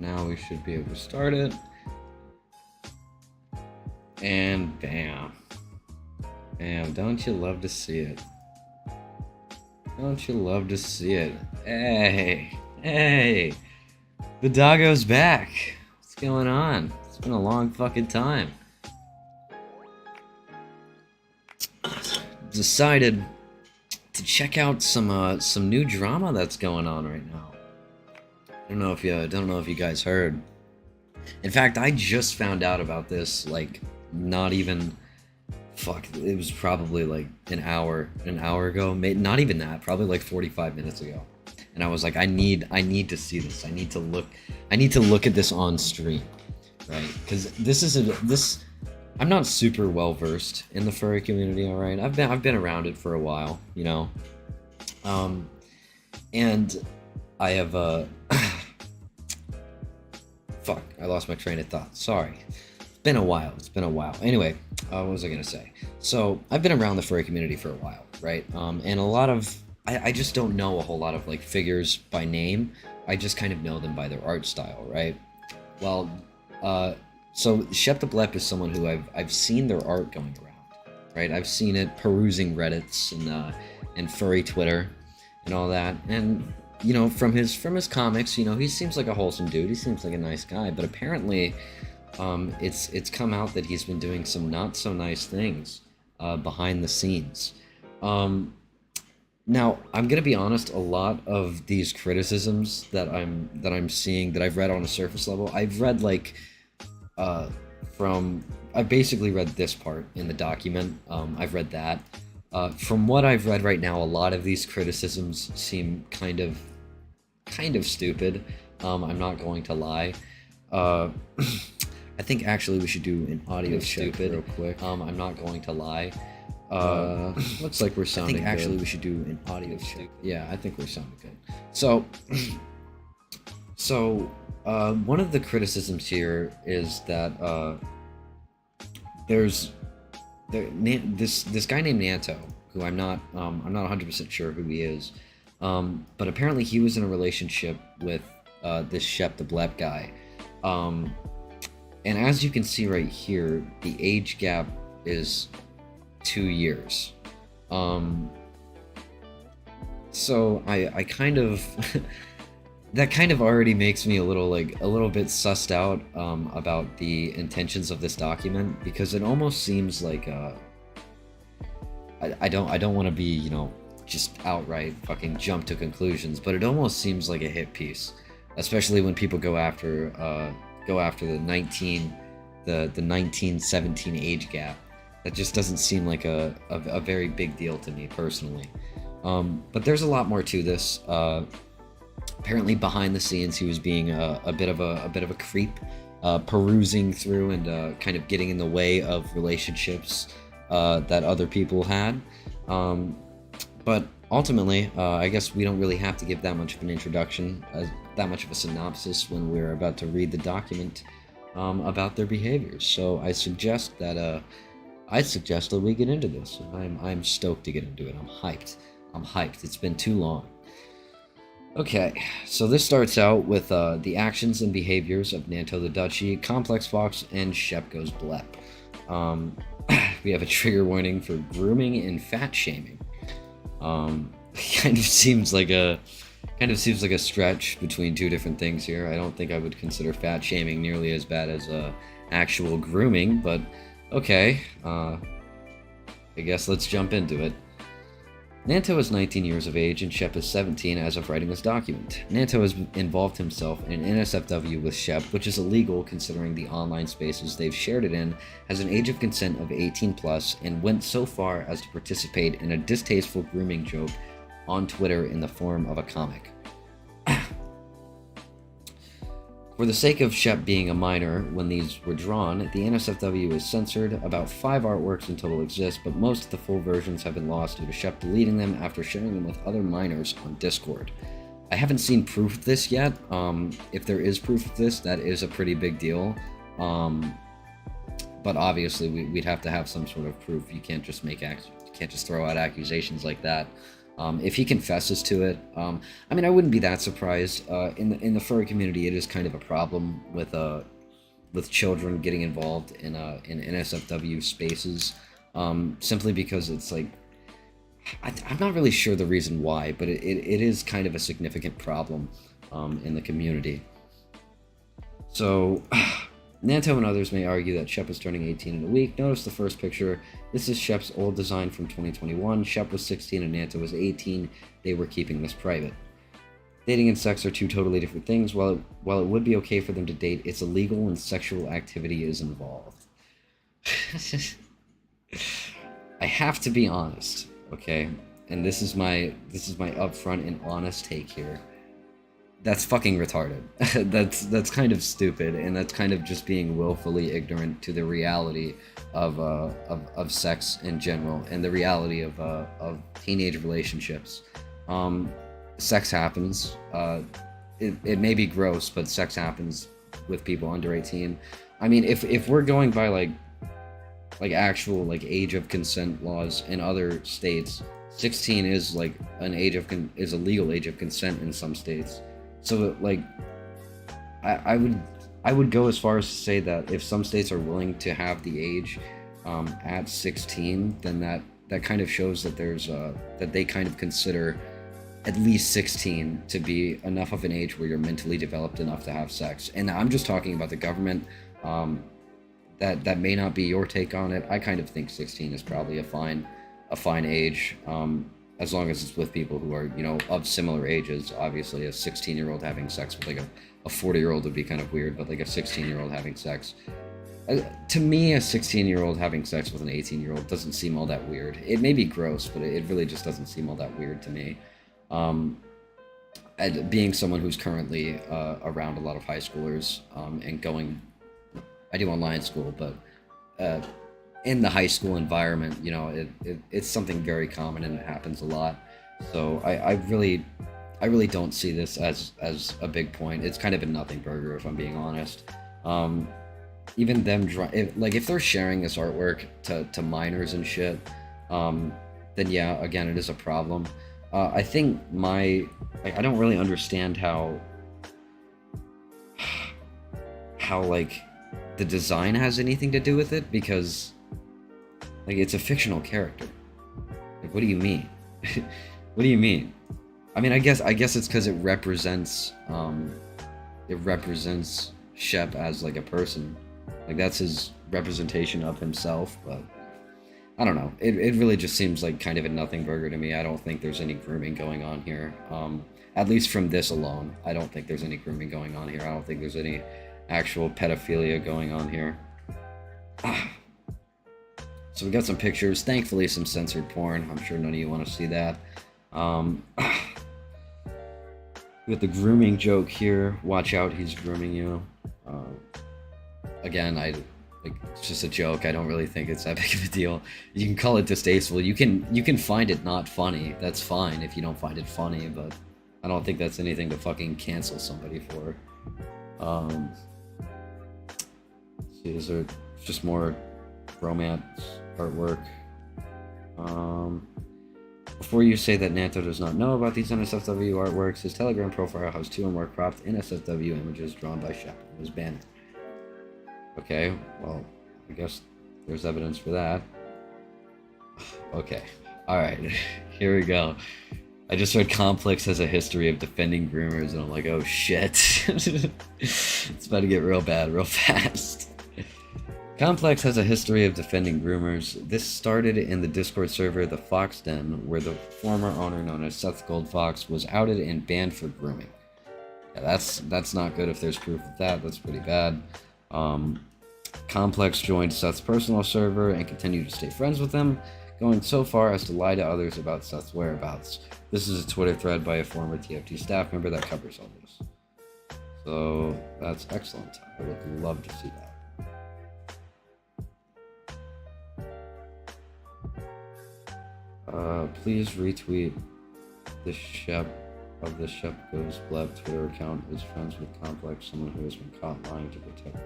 Now we should be able to start it. And bam. Bam, don't you love to see it? Don't you love to see it? Hey, hey, the doggo's back. What's going on? It's been a long fucking time. Decided to check out some new drama that's going on right now. I don't know if you guys heard. In fact, I just found out about this like not even it was probably like an hour ago, not even that, probably like 45 minutes ago. And I was like, I need to see this. I need to look at this on stream, right? Because this I'm not super well versed in the furry community, all right? I've been around it for a while, you know. And I have fuck, I lost my train of thought. Sorry. It's been a while. Anyway, what was I gonna say? So I've been around the furry community for a while, right? And a lot of I just don't know a whole lot of like figures by name. I just kind of know them by their art style, right? Well, so Shepgoesblep is someone who I've seen their art going around, right? I've seen it perusing Reddits and furry Twitter and all that, and you know, from his comics, you know, he seems like a wholesome dude. He seems like a nice guy, but apparently, it's come out that he's been doing some not so nice things behind the scenes. Now, I'm gonna be honest. A lot of these criticisms that I'm seeing, that I've read on a surface level, I've read like I basically read this part in the document. I've read that. From what I've read right now, a lot of these criticisms seem kind of stupid. I'm not going to lie. I think actually we should do an audio check real quick. I'm not going to lie. Looks like we're sounding good. I think actually we should do an audio check. Yeah, I think we're sounding good. So, one of the criticisms here is that there's this guy named Nanto, who I'm not 100% sure who he is, but apparently he was in a relationship with this sheptheblep guy, and as you can see right here, the age gap is 2 years. So I kind of that kind of already makes me a little bit sussed out about the intentions of this document, because it almost seems like I don't want to be, you know, just outright fucking jump to conclusions, but it almost seems like a hit piece, especially when people go after the 1917 age gap. That just doesn't seem like a very big deal to me personally. But there's a lot more to this. Apparently behind the scenes he was being a bit of a creep, perusing through and kind of getting in the way of relationships that other people had. But ultimately, I guess we don't really have to give that much of an introduction, that much of a synopsis when we're about to read the document about their behaviors. So I suggest that we get into this. I'm stoked to get into it. I'm hyped. It's been too long. Okay, so this starts out with the actions and behaviors of Nanto the Duchy, Complex Fox, and Shepgoesblep. We have a trigger warning for grooming and fat shaming. Kind of seems like a stretch between two different things here. I don't think I would consider fat shaming nearly as bad as actual grooming, but okay. I guess let's jump into it. Nanto is 19 years of age and Shep is 17 as of writing this document. Nanto has involved himself in an NSFW with Shep, which is illegal considering the online spaces they've shared it in has an age of consent of 18 plus, and went so far as to participate in a distasteful grooming joke on Twitter in the form of a comic. For the sake of Shep being a minor when these were drawn, the NSFW is censored. About 5 artworks in total exist, but most of the full versions have been lost due to Shep deleting them after sharing them with other minors on Discord. I haven't seen proof of this yet. If there is proof of this, that is a pretty big deal. But obviously we'd have to have some sort of proof. You can't just throw out accusations like that. If he confesses to it, I mean, I wouldn't be that surprised. In the furry community, it is kind of a problem with children getting involved in NSFW spaces, simply because it's like I'm not really sure the reason why, but it is kind of a significant problem in the community. So, Nanto and others may argue that Shep is turning 18 in a week. Notice the first picture. This is Shep's old design from 2021. Shep was 16 and Nanto was 18. They were keeping this private. Dating and sex are two totally different things. While it would be okay for them to date, it's illegal and sexual activity is involved. I have to be honest, okay? And this is my upfront and honest take here. That's fucking retarded. that's kind of stupid, and that's kind of just being willfully ignorant to the reality of sex in general and the reality of teenage relationships. Sex happens. It may be gross, but sex happens with people under 18. I mean, if we're going by like actual like age of consent laws in other states, 16 is like is a legal age of consent in some states. So like I would go as far as to say that if some states are willing to have the age at 16, then that kind of shows that there's that they kind of consider at least 16 to be enough of an age where you're mentally developed enough to have sex. And I'm just talking about the government. That may not be your take on it. I kind of think 16 is probably a fine age, as long as it's with people who are, you know, of similar ages. Obviously, a 16-year-old having sex with like a 40-year-old would be kind of weird, but like a 16-year-old having sex, to me, a 16-year-old having sex with an 18-year-old doesn't seem all that weird. It may be gross, but it really just doesn't seem all that weird to me. Being someone who's currently around a lot of high schoolers and going, I do online school, but in the high school environment, you know, it's something very common and it happens a lot. So I really don't see this as a big point. It's kind of a nothing burger, if I'm being honest. Even them, if they're sharing this artwork to minors and shit, then yeah, again, it is a problem. I think I don't really understand how like the design has anything to do with it, because like it's a fictional character. Like, what do you mean? What do you mean? I mean, I guess it's because it represents Shep as like a person. Like that's his representation of himself, but I don't know. It really just seems like kind of a nothing burger to me. I don't think there's any grooming going on here. At least from this alone, I don't think there's any grooming going on here. I don't think there's any actual pedophilia going on here. So we got some pictures. Thankfully, some censored porn. I'm sure none of you want to see that. We got the grooming joke here. Watch out, he's grooming you. Again, it's just a joke. I don't really think it's that big of a deal. You can call it distasteful. You can find it not funny. That's fine if you don't find it funny, but I don't think that's anything to fucking cancel somebody for. See, is there just more romance artwork? Before you say that Nanto does not know about these NSFW artworks, his Telegram profile has 2 or more cropped NSFW images drawn by Shep in his banner. Okay, well, I guess there's evidence for that. Okay, alright, here we go. I just read Complex has a history of defending groomers, and I'm like, oh shit. It's about to get real bad real fast. Complex has a history of defending groomers. This started in the Discord server The Fox Den, where the former owner, known as Seth Goldfox, was outed and banned for grooming. Yeah, that's not good. If there's proof of that, that's pretty bad. Complex joined Seth's personal server and continued to stay friends with him, going so far as to lie to others about Seth's whereabouts. This is a Twitter thread by a former TFT staff member that covers all this. So that's excellent. I would love to see that. Please retweet the Shepgoesblep Twitter account is friends with Complex, someone who has been caught lying to protect.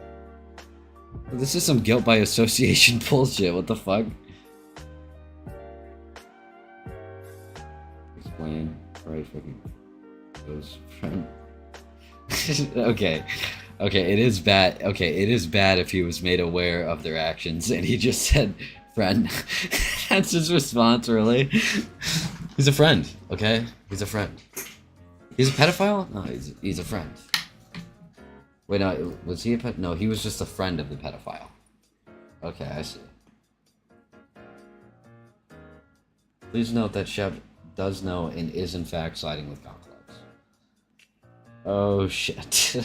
This is some guilt by association bullshit. What the fuck? Queen. Right, fucking goes friend. Okay. Okay, it is bad. Okay, it is bad if he was made aware of their actions and he just said, friend. That's his response, really. He's a friend, okay? He's a friend. He's a pedophile? No, he's a friend. Wait, no, was he a pet? No, he was just a friend of the pedophile. Okay, I see. Please note that Shep does know and is in fact siding with Complex. Oh, shit.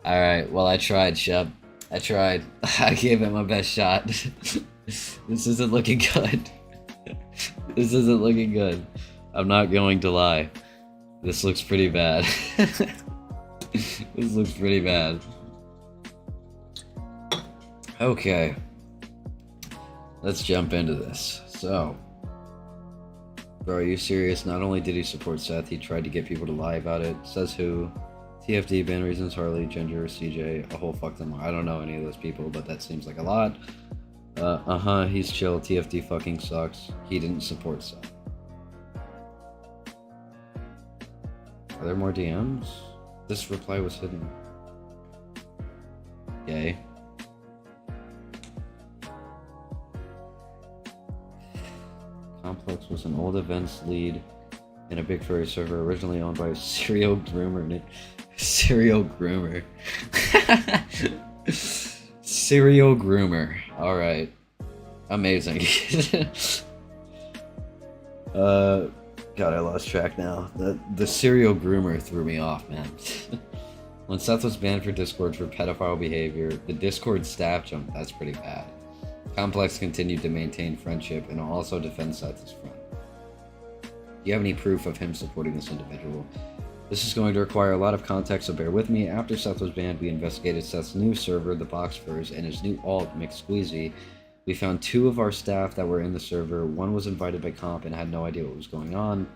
Alright, well, I tried, Shep. I tried. I gave it my best shot. This isn't looking good. This isn't looking good. I'm not going to lie. This looks pretty bad. This looks pretty bad. Okay. Let's jump into this. So, bro, are you serious? Not only did he support Seth, he tried to get people to lie about it. Says who? TFD, band reasons, Harley, Ginger, CJ, a whole fuck them. I don't know any of those people, but that seems like a lot. He's chill. TFD fucking sucks. He didn't support Seth. Are there more DMs? This reply was hidden. Yay. Complex was an old events lead in a big furry server originally owned by a serial groomer. Serial groomer. Serial groomer. Alright. Amazing. God, I lost track now. The serial groomer threw me off, man. When Seth was banned for Discord for pedophile behavior, the Discord staff jumped. That's pretty bad. Complex continued to maintain friendship and also defend Seth as friend. Do you have any proof of him supporting this individual? This is going to require a lot of context, so bear with me. After Seth was banned, we investigated Seth's new server, the Boxfurs, and his new alt, McSqueezy. We found 2 of our staff that were in the server. One was invited by Comp and had no idea what was going on.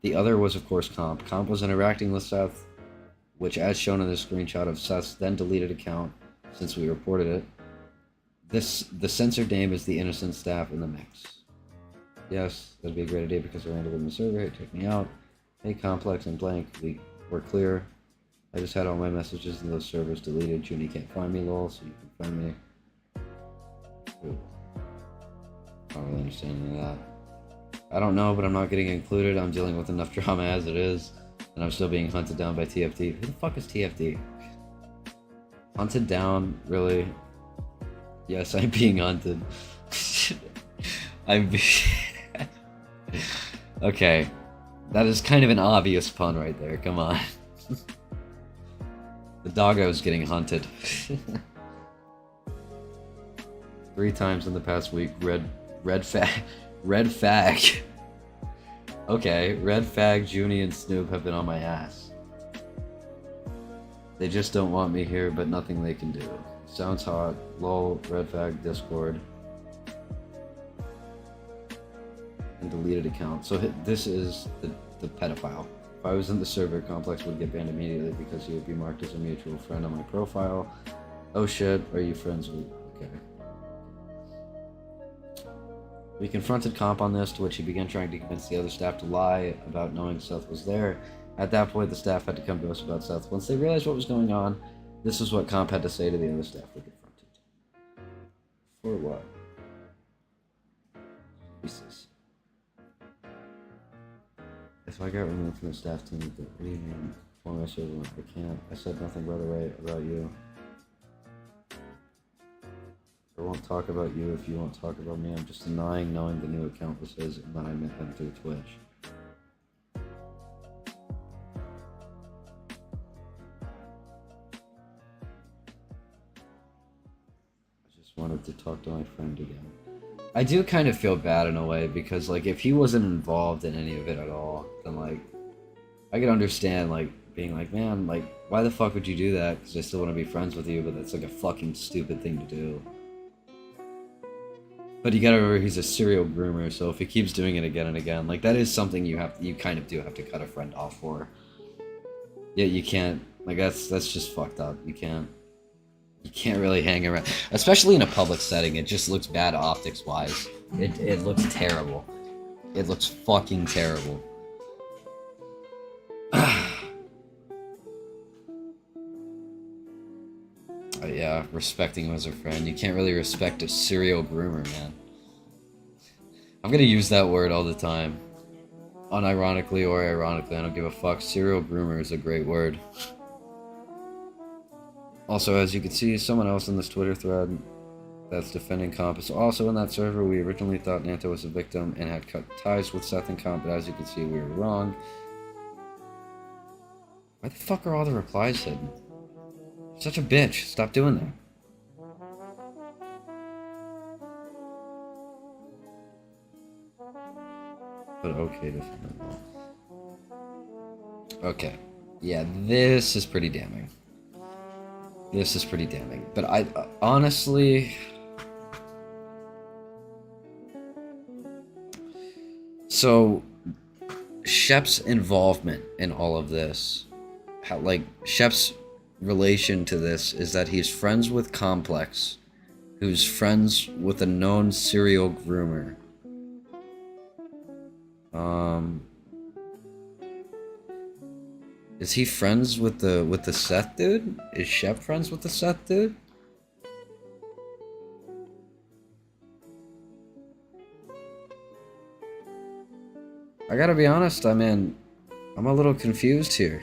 The other was, of course, Comp. Comp was interacting with Seth, which, as shown in the screenshot of Seth's then deleted account, since we reported it. The censored name is the innocent staff in the mix. Yes, that'd be a great idea because I landed in the server. It took me out. Hey, Complex and blank. We're clear. I just had all my messages in those servers deleted. Junie can't find me, lol, so you can find me. Ooh. I don't really understand any of that. I don't know, but I'm not getting included. I'm dealing with enough drama as it is. And I'm still being hunted down by TFD. Who the fuck is TFD? Hunted down? Really? Yes, I'm being hunted. Okay. That is kind of an obvious pun right there. Come on. The doggo's getting hunted. 3 times in the past week. Red fag. Okay, Red Fag, Junie, and Snoop have been on my ass. They just don't want me here, but nothing they can do. Sounds hot. Lol, Red Fag, Discord. And deleted account. So this is the pedophile. If I was in the server, Complex would get banned immediately because he would be marked as a mutual friend on my profile. Oh shit, are you friends with... Okay. We confronted Comp on this, to which he began trying to convince the other staff to lie about knowing Seth was there. At that point, the staff had to come to us about Seth. Once they realized what was going on, this is what Comp had to say to the other staff we confronted. For what? Jesus. If I got removed from the staff team, what do you mean? Form my server, I can't. I said nothing, by the way, about you. I won't talk about you if you won't talk about me. I'm just denying knowing the new account was his and that I met him through Twitch. I just wanted to talk to my friend again. I do kind of feel bad in a way because, like, if he wasn't involved in any of it at all, then, like, I could understand, like, being like, man, like, why the fuck would you do that? Because I still want to be friends with you, but that's, like, a fucking stupid thing to do. But you gotta remember, he's a serial groomer, so if he keeps doing it again and again, like, that is something you kind of do have to cut a friend off for. Yeah, you can't, like, that's just fucked up. You can't really hang around, especially in a public setting. It just looks bad optics-wise. It looks terrible. It looks fucking terrible. Yeah, respecting him as a friend. You can't really respect a serial groomer, man. I'm gonna use that word all the time. Unironically or ironically, I don't give a fuck. Serial groomer is a great word. Also, as you can see, someone else in this Twitter thread that's defending Comp is also in that server. We originally thought Nanto was a victim and had cut ties with Seth and Comp, but as you can see, we were wrong. Why the fuck are all the replies hidden? You're such a bitch. Stop doing that. But okay to find. Okay. Yeah, this is pretty damning. This is pretty damning. But I honestly... So, Shep's involvement in all of this, how, like, Shep's relation to this is that he's friends with Complex, who's friends with a known serial groomer. Is he friends with the Seth dude? Is Shep friends with the Seth dude? I gotta be honest, I'm a little confused here.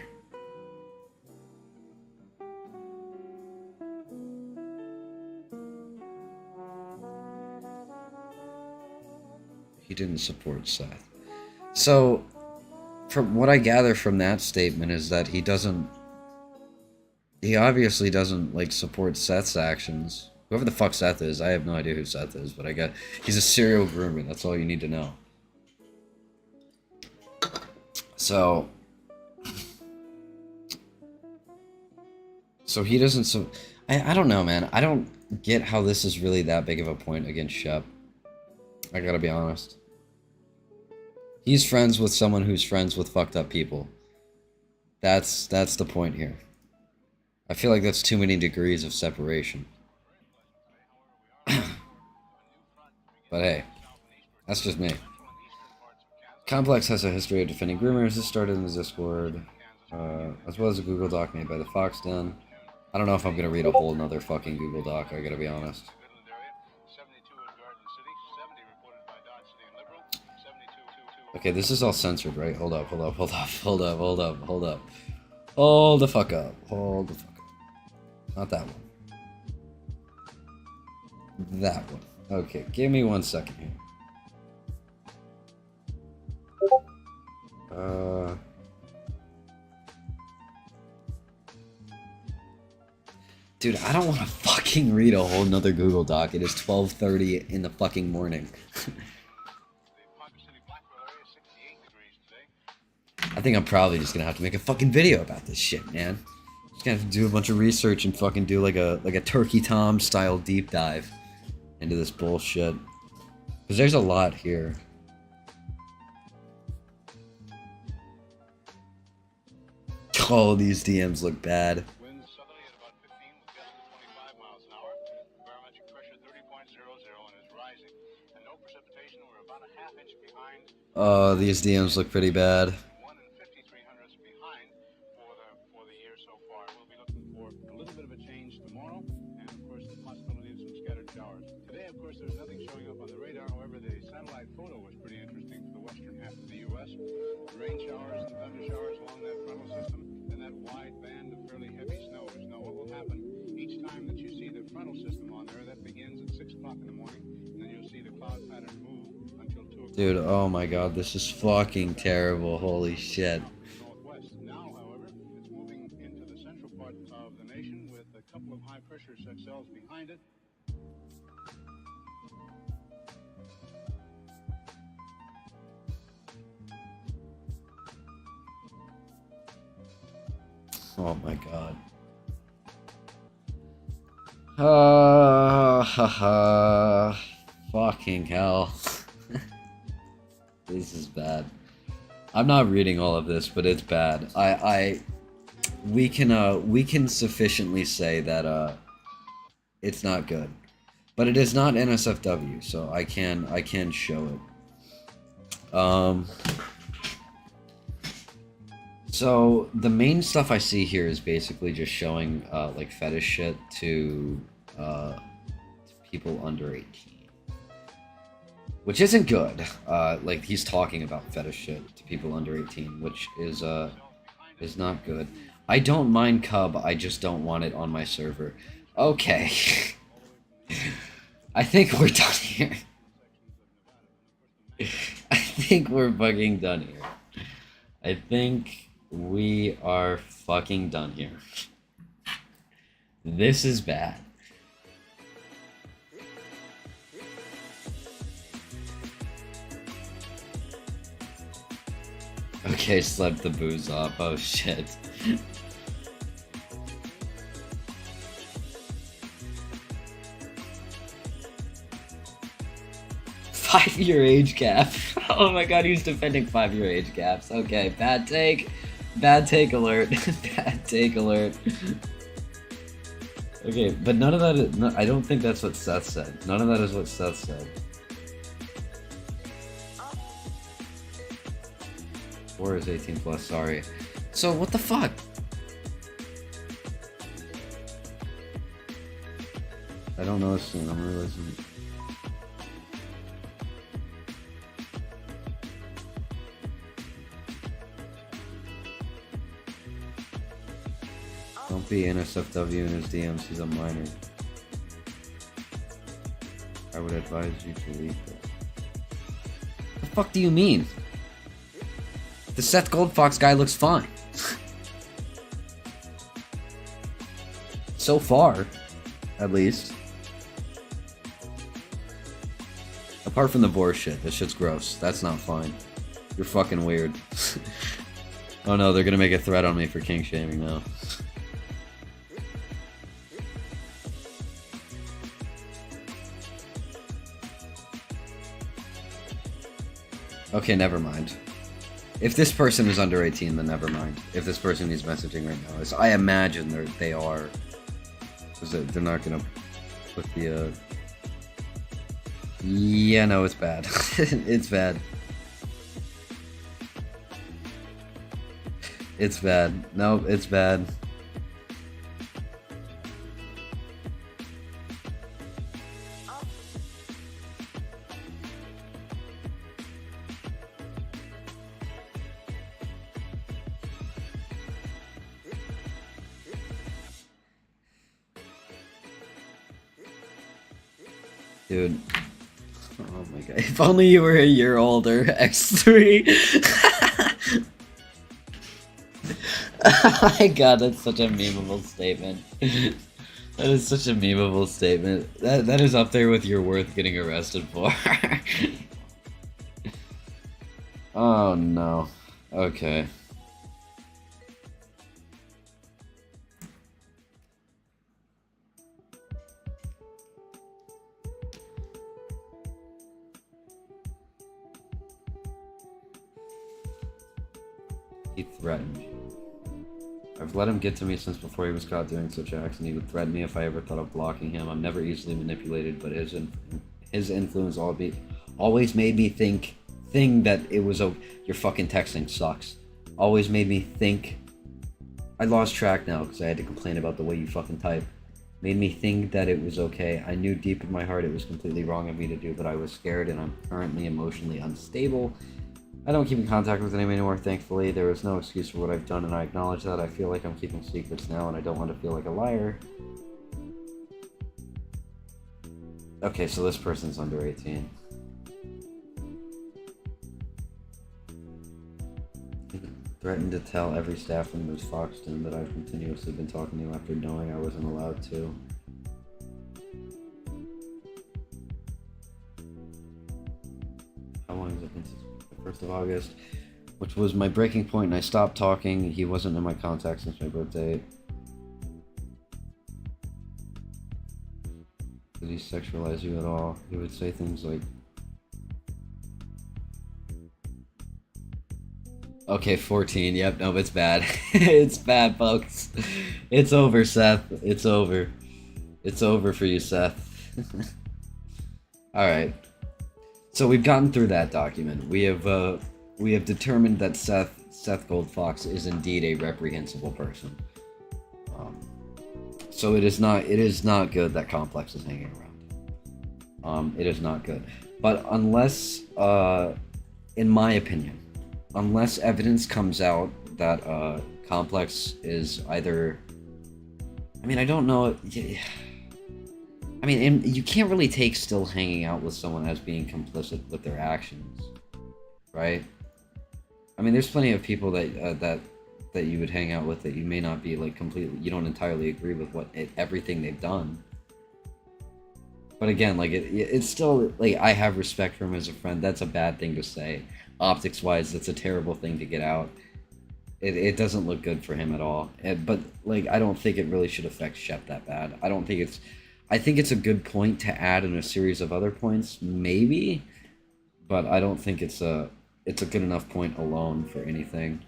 He didn't support Seth. So, from what I gather from that statement is that he obviously doesn't, like, support Seth's actions. Whoever the fuck Seth is, I have no idea who Seth is, but he's a serial groomer, that's all you need to know. So he doesn't, I don't know, man. I don't get how this is really that big of a point against Shep. I gotta be honest. He's friends with someone who's friends with fucked up people. That's the point here. I feel like that's too many degrees of separation. But hey, that's just me. Complex has a history of defending groomers. This started in the Discord, as well as a Google Doc made by the Fox Den. I don't know if I'm gonna read a whole nother fucking Google Doc, I gotta be honest. Okay, this is all censored, right? Hold up. Hold the fuck up. Not that one. That one. Okay, give me 1 second here. Dude, I don't want to fucking read a whole nother Google Doc. It is 12:30 in the fucking morning. I think I'm probably just gonna have to make a fucking video about this shit, man. Just gonna have to do a bunch of research and fucking do like a Turkey Tom style deep dive into this bullshit. Because there's a lot here. Oh, these DMs look bad. Winds southerly at about 15 with gusts of 25 miles an hour. Barometric pressure 30.00 and is rising. And no precipitation. We're about a half inch behind. Oh, these DMs look pretty bad. 1 and 53/100ths behind for the year so far. We'll be looking for a little bit of a change tomorrow, and of course the possibility of some scattered showers. Today, of course, there's nothing showing up on the radar. However, the satellite photo was pretty interesting for the western half of the U.S. Rain showers and thunder showers along that frontal system. That wide band of fairly heavy snow. Now, what will happen each time that you see the frontal system on there? That begins at 6 o'clock in the morning, and then you'll see the cloud pattern move until 2 o'clock. Dude, oh my god, this is fucking terrible. Holy shit. Northwest. Now, however, it's moving into the central part of the nation with a couple of high pressure cells behind it. Oh my god. Fucking hell. This is bad. I'm not reading all of this, but it's bad. We can sufficiently say that it's not good. But it is not NSFW, so I can show it. So the main stuff I see here is basically just showing like fetish shit to people under 18, which isn't good. Like he's talking about fetish shit to people under 18, which is not good. I don't mind Cub, I just don't want it on my server. Okay. I think we're done here. I think we're fucking done here. I think we are fucking done here. This is bad. Okay, slept the booze off. Oh shit. 5-year age gap. Oh my god, he's defending 5-year age gaps. Okay, bad take. Bad take alert. Bad take alert. Okay, but none of that is, no, I don't think that's what Seth said. None of that is what Seth said. Or is 18 plus, sorry. So what the fuck? I don't know this scene, I'm realizing. Don't be NSFW in his DMs, he's a minor. I would advise you to leave it. The fuck do you mean? The Seth Goldfox guy looks fine. So far, at least. Apart from the Vor shit, that shit's gross. That's not fine. You're fucking weird. Oh no, they're gonna make a threat on me for king shaming now. Okay, never mind. If this person is under 18, then never mind. If this person he's messaging right now is, I imagine they are, because they're not gonna put the. Yeah, no, it's bad. It's bad. It's bad. No, it's bad. Dude. Oh my god. If only you were a year older, X3. Oh my god, that's such a memeable statement. That is such a memeable statement. That is up there with your worth getting arrested for. Oh no. Okay. He threatened you. I've let him get to me since before he was caught doing such acts, and he would threaten me if I ever thought of blocking him. I'm never easily manipulated, but his influence always made me think that it was your fucking texting sucks. Always made me think. I lost track now because I had to complain about the way you fucking type. Made me think that it was okay. I knew deep in my heart it was completely wrong of me to do, but I was scared, and I'm currently emotionally unstable. I don't keep in contact with him anymore, thankfully. There is no excuse for what I've done, and I acknowledge that. I feel like I'm keeping secrets now, and I don't want to feel like a liar. Okay, so this person's under 18. He threatened to tell every staff member who's foxed him that I've continuously been talking to him after knowing I wasn't allowed to. How long has it been since 1st of August, which was my breaking point, and I stopped talking. He wasn't in my contacts since my birthday. Did he sexualize you at all? He would say things like, okay, 14, yep, no, it's bad. It's bad, folks. It's over, Seth. It's over. It's over for you, Seth. Alright. So we've gotten through that document. We have determined that Seth Goldfox is indeed a reprehensible person. So it is not good that Complex is hanging around. It is not good. But unless, in my opinion, unless evidence comes out that Complex is either, I mean, I don't know. I mean, you can't really take still hanging out with someone as being complicit with their actions, right? I mean, there's plenty of people that you would hang out with that you may not be like completely, you don't entirely agree with everything they've done. But again, like it's still like I have respect for him as a friend. That's a bad thing to say. Optics wise, that's a terrible thing to get out. It doesn't look good for him at all. But like I don't think it really should affect Shep that bad. I think it's a good point to add in a series of other points, maybe, but I don't think it's a good enough point alone for anything.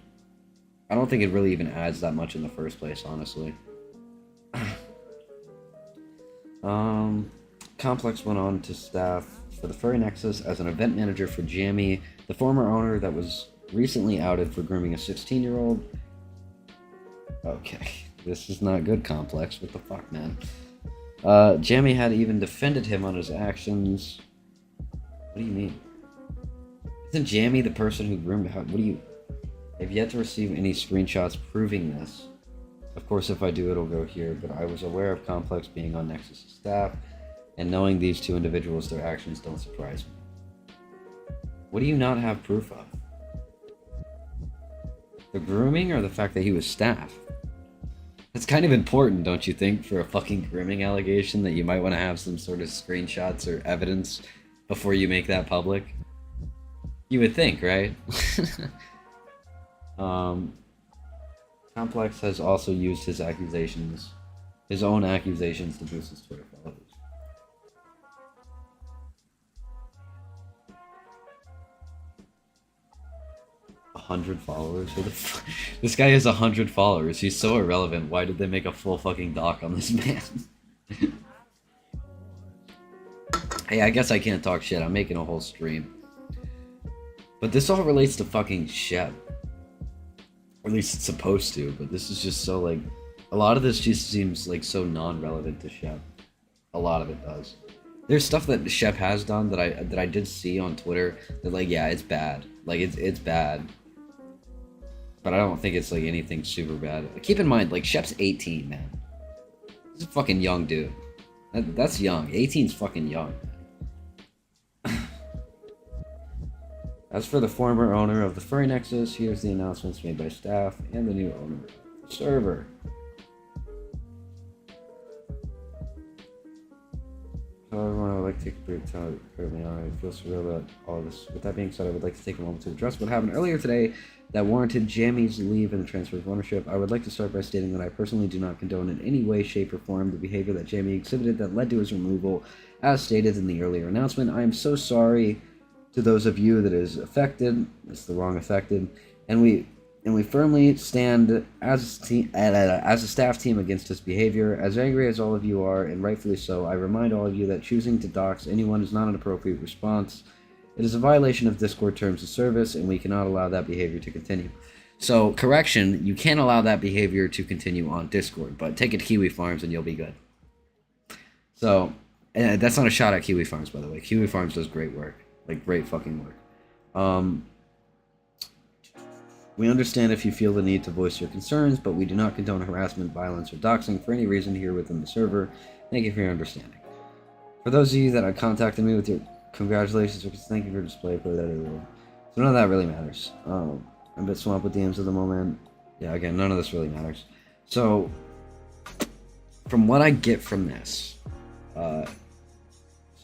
I don't think it really even adds that much in the first place, honestly. Complex went on to staff for the Furry Nexus as an event manager for Jamie, the former owner that was recently outed for grooming a 16-year-old. Okay, this is not good, Complex. What the fuck, man? Jamie had even defended him on his actions. What do you mean? Isn't Jamie the person who groomed him? What do you... I've yet to receive any screenshots proving this. Of course, if I do, it'll go here, but I was aware of Complex being on Nexus' staff, and knowing these two individuals, their actions don't surprise me. What do you not have proof of? The grooming or the fact that he was staff? That's kind of important, don't you think, for a fucking grooming allegation that you might want to have some sort of screenshots or evidence before you make that public? You would think, right? Complex has also used his own accusations to boost his Twitter followers. 100 followers? This guy has 100 followers. He's so irrelevant. Why did they make a full fucking doc on this man? Hey, I guess I can't talk shit. I'm making a whole stream. But this all relates to fucking Shep. Or at least it's supposed to, but this is just so, like... A lot of this just seems, like, so non-relevant to Shep. A lot of it does. There's stuff that Shep has done that I did see on Twitter that, like, yeah, it's bad. Like, it's bad. But I don't think it's, like, anything super bad. Keep in mind, like, Shep's 18, man. He's a fucking young dude. That's young. 18's fucking young. As for the former owner of the Furry Nexus, here's the announcements made by staff and the new owner of the server. Everyone, I would like to take a brief time currently on. I feel surreal about all of this. With that being said, I would like to take a moment to address what happened earlier today that warranted Jamie's leave and the transfer of ownership. I would like to start by stating that I personally do not condone in any way, shape, or form the behavior that Jamie exhibited that led to his removal, as stated in the earlier announcement. I am so sorry to those of you that is affected. It's the wrong affected, and we firmly stand as a staff team against his behavior. As angry as all of you are, and rightfully so, I remind all of you that choosing to dox anyone is not an appropriate response. It is a violation of Discord terms of service, and we cannot allow that behavior to continue. So, correction, you can't allow that behavior to continue on Discord, but take it to Kiwi Farms and you'll be good. So, that's not a shot at Kiwi Farms, by the way. Kiwi Farms does great work. Like, great fucking work. We understand if you feel the need to voice your concerns, but we do not condone harassment, violence, or doxing for any reason here within the server. Thank you for your understanding. For those of you that have contacted me with your congratulations, or thank you for your display, so none of that really matters. I'm a bit swamped with DMs at the moment. Yeah, again, none of this really matters. So, from what I get from this, let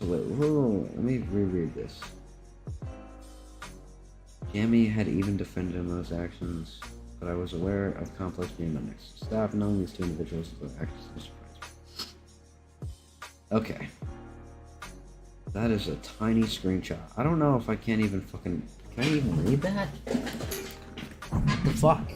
me reread this. Jamie had even defended him on his actions, but I was aware of Complex being on Nexus staff, knowing these two individuals as actions to surprise me. Okay. That is a tiny screenshot. I don't know if I can't even fucking... Can I even read that? What the fuck?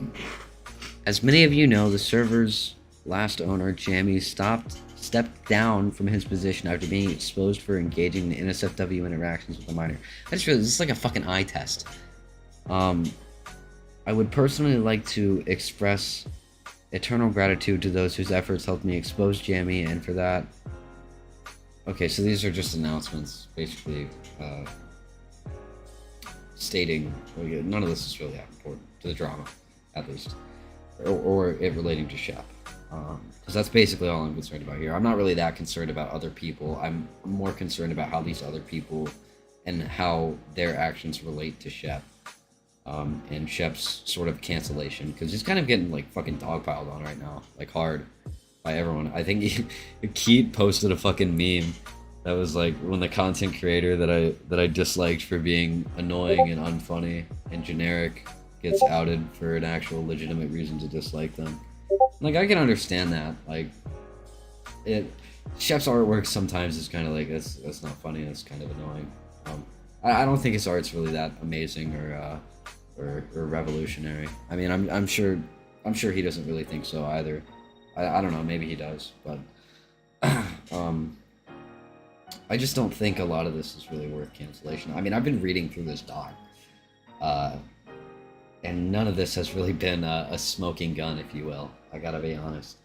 As many of you know, the server's last owner, Jamie, stopped stepped down from his position after being exposed for engaging in NSFW interactions with a minor. I just realized this is like a fucking eye test. I would personally like to express eternal gratitude to those whose efforts helped me expose Jamie, and for that... Okay, so these are just announcements, basically, stating... Well, yeah, none of this is really that important to the drama, at least. Or it relating to Shep. Because that's basically all I'm concerned about here. I'm not really that concerned about other people. I'm more concerned about how these other people and how their actions relate to Shep. And Shep's sort of cancellation, because he's kind of getting like fucking dogpiled on right now, like hard by everyone. I think Keat posted a fucking meme that was like when the content creator that I disliked for being annoying and unfunny and generic gets outed for an actual legitimate reason to dislike them. Like, I can understand that. Like, Shep's artwork sometimes is kind of like that's not funny. That's kind of annoying. I don't think his art's really that amazing or revolutionary. I mean, I'm sure he doesn't really think so either. I don't know, maybe he does, but I just don't think a lot of this is really worth cancellation. I mean, I've been reading through this doc, and none of this has really been a smoking gun, if you will. I gotta be honest.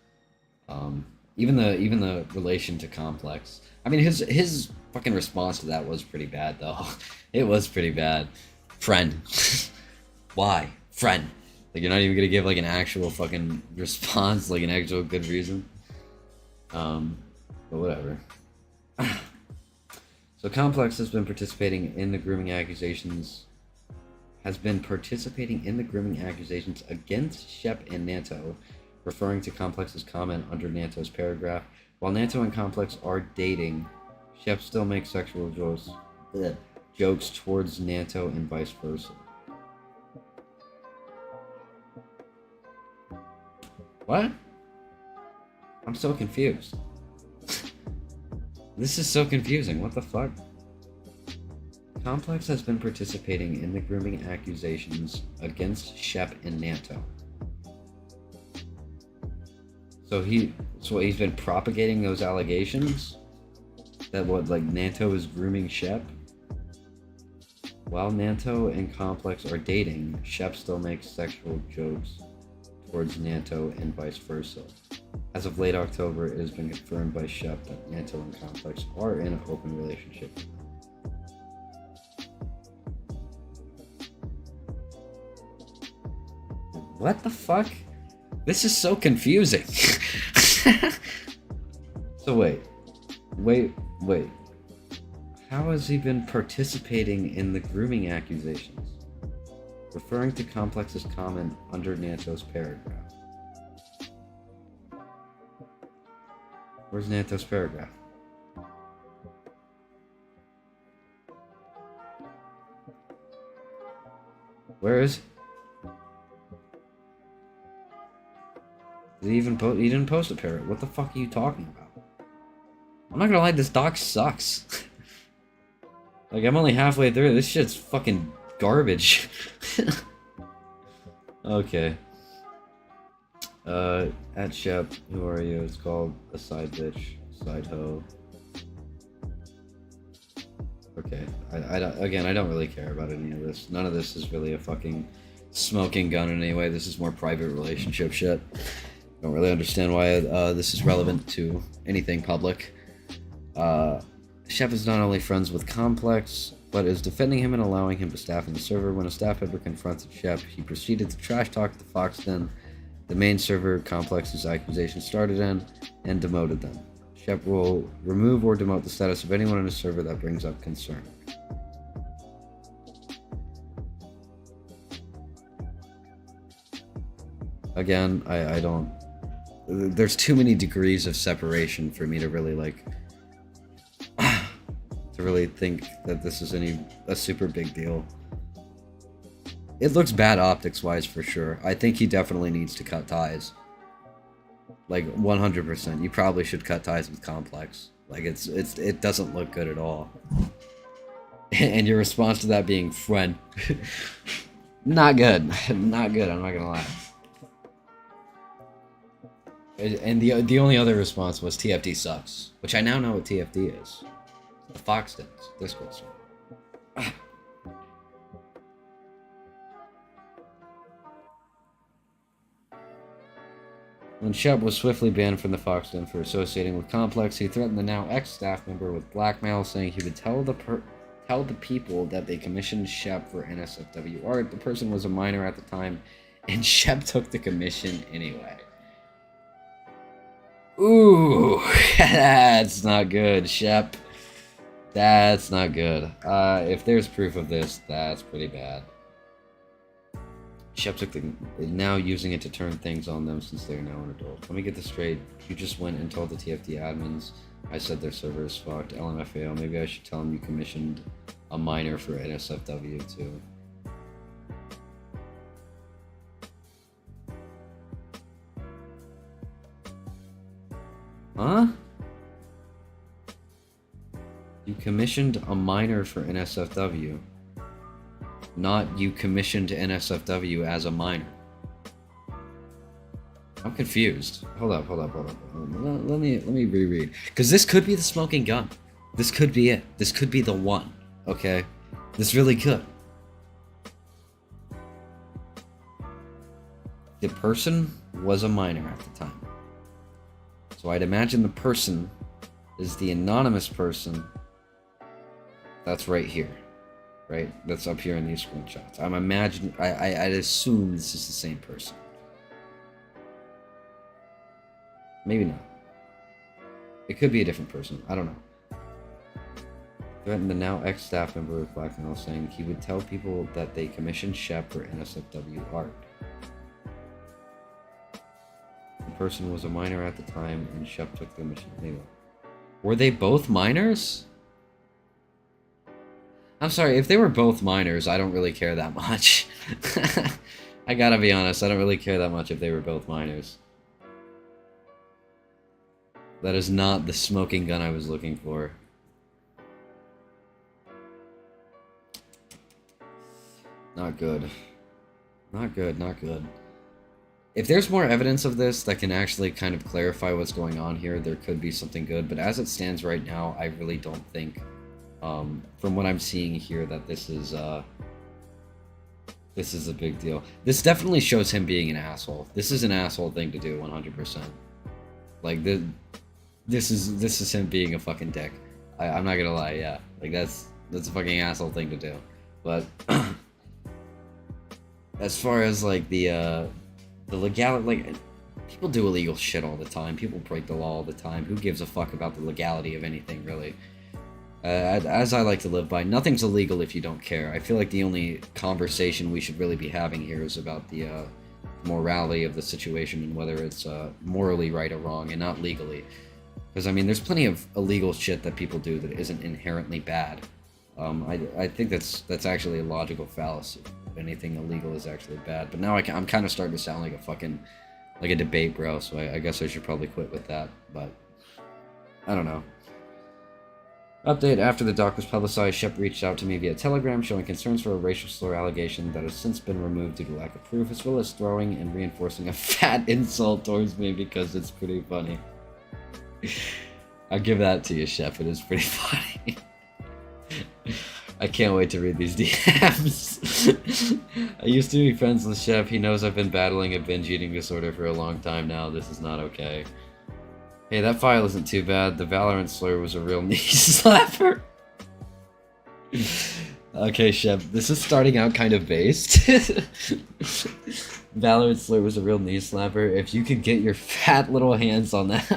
Even the relation to Complex. I mean, his fucking response to that was pretty bad, though. It was pretty bad. Friend. Why? Friend. Like, you're not even gonna give, like, an actual fucking response, like, an actual good reason? But whatever. So Complex has been participating in the grooming accusations... against Shep and Nanto, referring to Complex's comment under Nanto's paragraph. While Nanto and Complex are dating, Shep still makes sexual jokes towards Nanto and vice versa. What? I'm so confused. This is so confusing. What the fuck? Complex has been participating in the grooming accusations against Shep and Nanto. So he's been propagating those allegations that Nanto is grooming Shep? While Nanto and Complex are dating, Shep still makes sexual jokes towards Nanto and vice versa. As of late October, it has been confirmed by Shep that Nanto and Complex are in an open relationship. What the fuck? This is so confusing. So wait. How has he been participating in the grooming accusations? Referring to Complex's comment under Nanto's paragraph. Where's Nanto's paragraph? Where is it? Did he even post? He didn't post a paragraph. What the fuck are you talking about? I'm not gonna lie, this doc sucks. Like, I'm only halfway through. This shit's fucking garbage. Okay. At Shep, who are you? It's called a side bitch, side hoe. Okay. I don't really care about any of this. None of this is really a fucking smoking gun in any way. This is more private relationship shit. Don't really understand why this is relevant to anything public. Shep is not only friends with Complex, but is defending him and allowing him to staff in the server. When a staff member confronted Shep, he proceeded to trash talk the Foxden, the main server Complex's accusations started in, and demoted them. Shep will remove or demote the status of anyone in a server that brings up concern. Again, I don't... There's too many degrees of separation for me to really, like... to really think that this is a super big deal. It looks bad optics-wise for sure. I think he definitely needs to cut ties. Like, 100%. You probably should cut ties with Complex. Like, it doesn't look good at all. And your response to that being friend. Not good. Not good, I'm not gonna lie. And the only other response was TFD sucks, which I now know what TFD is. The Fox Dens Discord server. When Shep was swiftly banned from the Fox Den for associating with Complex, he threatened the now ex-staff member with blackmail, saying he would tell the people that they commissioned Shep for NSFW art. The person was a minor at the time, and Shep took the commission anyway. Ooh, that's not good, Shep. That's not good. If there's proof of this, that's pretty bad. Shep took is now using it to turn things on them since they're now an adult. Let me get this straight. You just went and told the TFD admins I said their server is fucked. LMFAO. Maybe I should tell them you commissioned a minor for NSFW too. Huh? You commissioned a minor for NSFW. Not you commissioned NSFW as a minor. I'm confused. Hold up. Let me reread. Because this could be the smoking gun. This could be it. This could be the one. Okay? This really could. The person was a minor at the time. So I'd imagine the person is the anonymous person that's right here. Right? That's up here in these screenshots. I'm imagining, I'd assume this is the same person. Maybe not. It could be a different person. I don't know. Threatened the now ex-staff member with blackmail, saying he would tell people that they commissioned Shep for NSFW art. The person was a minor at the time, and Shep took the mission anyway. Were they both minors? I'm sorry, if they were both minors, I don't really care that much. I gotta be honest, I don't really care that much if they were both minors. That is not the smoking gun I was looking for. Not good. Not good, not good. If there's more evidence of this that can actually kind of clarify what's going on here, there could be something good. But as it stands right now, I really don't think, from what I'm seeing here, that this is a big deal. This definitely shows him being an asshole. This is an asshole thing to do, 100%. Like, this is him being a fucking dick. I'm not gonna lie, yeah. Like, that's a fucking asshole thing to do. But as far as like the legality, like, people do illegal shit all the time. People break the law all the time. Who gives a fuck about the legality of anything, really? As I like to live by, nothing's illegal if you don't care. I feel like the only conversation we should really be having here is about the morality of the situation and whether it's morally right or wrong and not legally. Because, I mean, there's plenty of illegal shit that people do that isn't inherently bad. I think that's actually a logical fallacy. Anything illegal is actually bad. But now I'm kind of starting to sound like a fucking, like a debate bro, so I guess I should probably quit with that. But I don't know. Update: after the doc was publicized, Shep reached out to me via Telegram showing concerns for a racial slur allegation that has since been removed due to lack of proof, as well as throwing and reinforcing a fat insult towards me because it's pretty funny. I'll give that to you, Shep. It is pretty funny. I can't wait to read these DMs. I used to be friends with Shep. He knows I've been battling a binge eating disorder for a long time now. This is not okay. Hey, that file isn't too bad. The Valorant slur was a real knee slapper. Okay, Shep, this is starting out kind of based. Valorant slur was a real knee slapper. If you could get your fat little hands on that.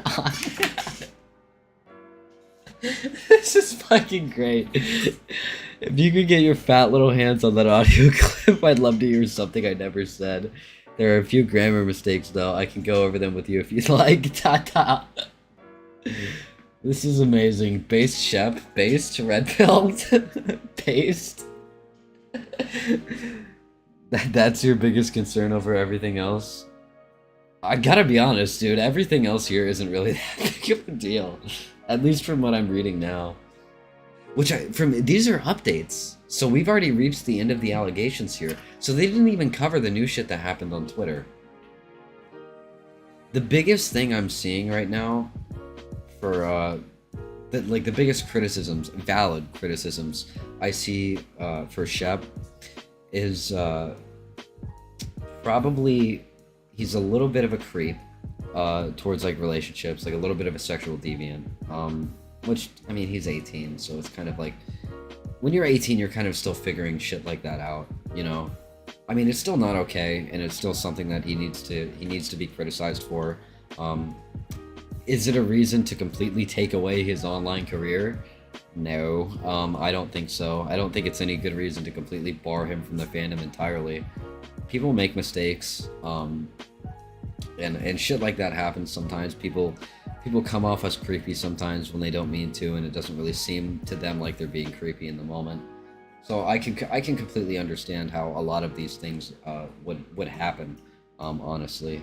This is fucking great. If you could get your fat little hands on that audio clip, I'd love to hear something I never said. There are a few grammar mistakes, though. I can go over them with you if you'd like. Ta-ta. This is amazing. Based Shep. Based red pilled. Based. That's your biggest concern over everything else? I gotta be honest, dude. Everything else here isn't really that big of a deal. At least from what I'm reading now. These are updates. So we've already reached the end of the allegations here. So they didn't even cover the new shit that happened on Twitter. The biggest thing I'm seeing right now for the biggest criticisms, valid criticisms I see for Shep is probably he's a little bit of a creep towards like relationships, like a little bit of a sexual deviant. Which I mean, he's 18, so it's kind of like when you're 18, you're kind of still figuring shit like that out, you know. I mean, it's still not okay, and it's still something that he needs to be criticized for. Is it a reason to completely take away his online career? No, I don't think so. I don't think it's any good reason to completely bar him from the fandom entirely. People make mistakes, and shit like that happens sometimes. People come off as creepy sometimes when they don't mean to, and it doesn't really seem to them like they're being creepy in the moment. So I can completely understand how a lot of these things would happen, honestly.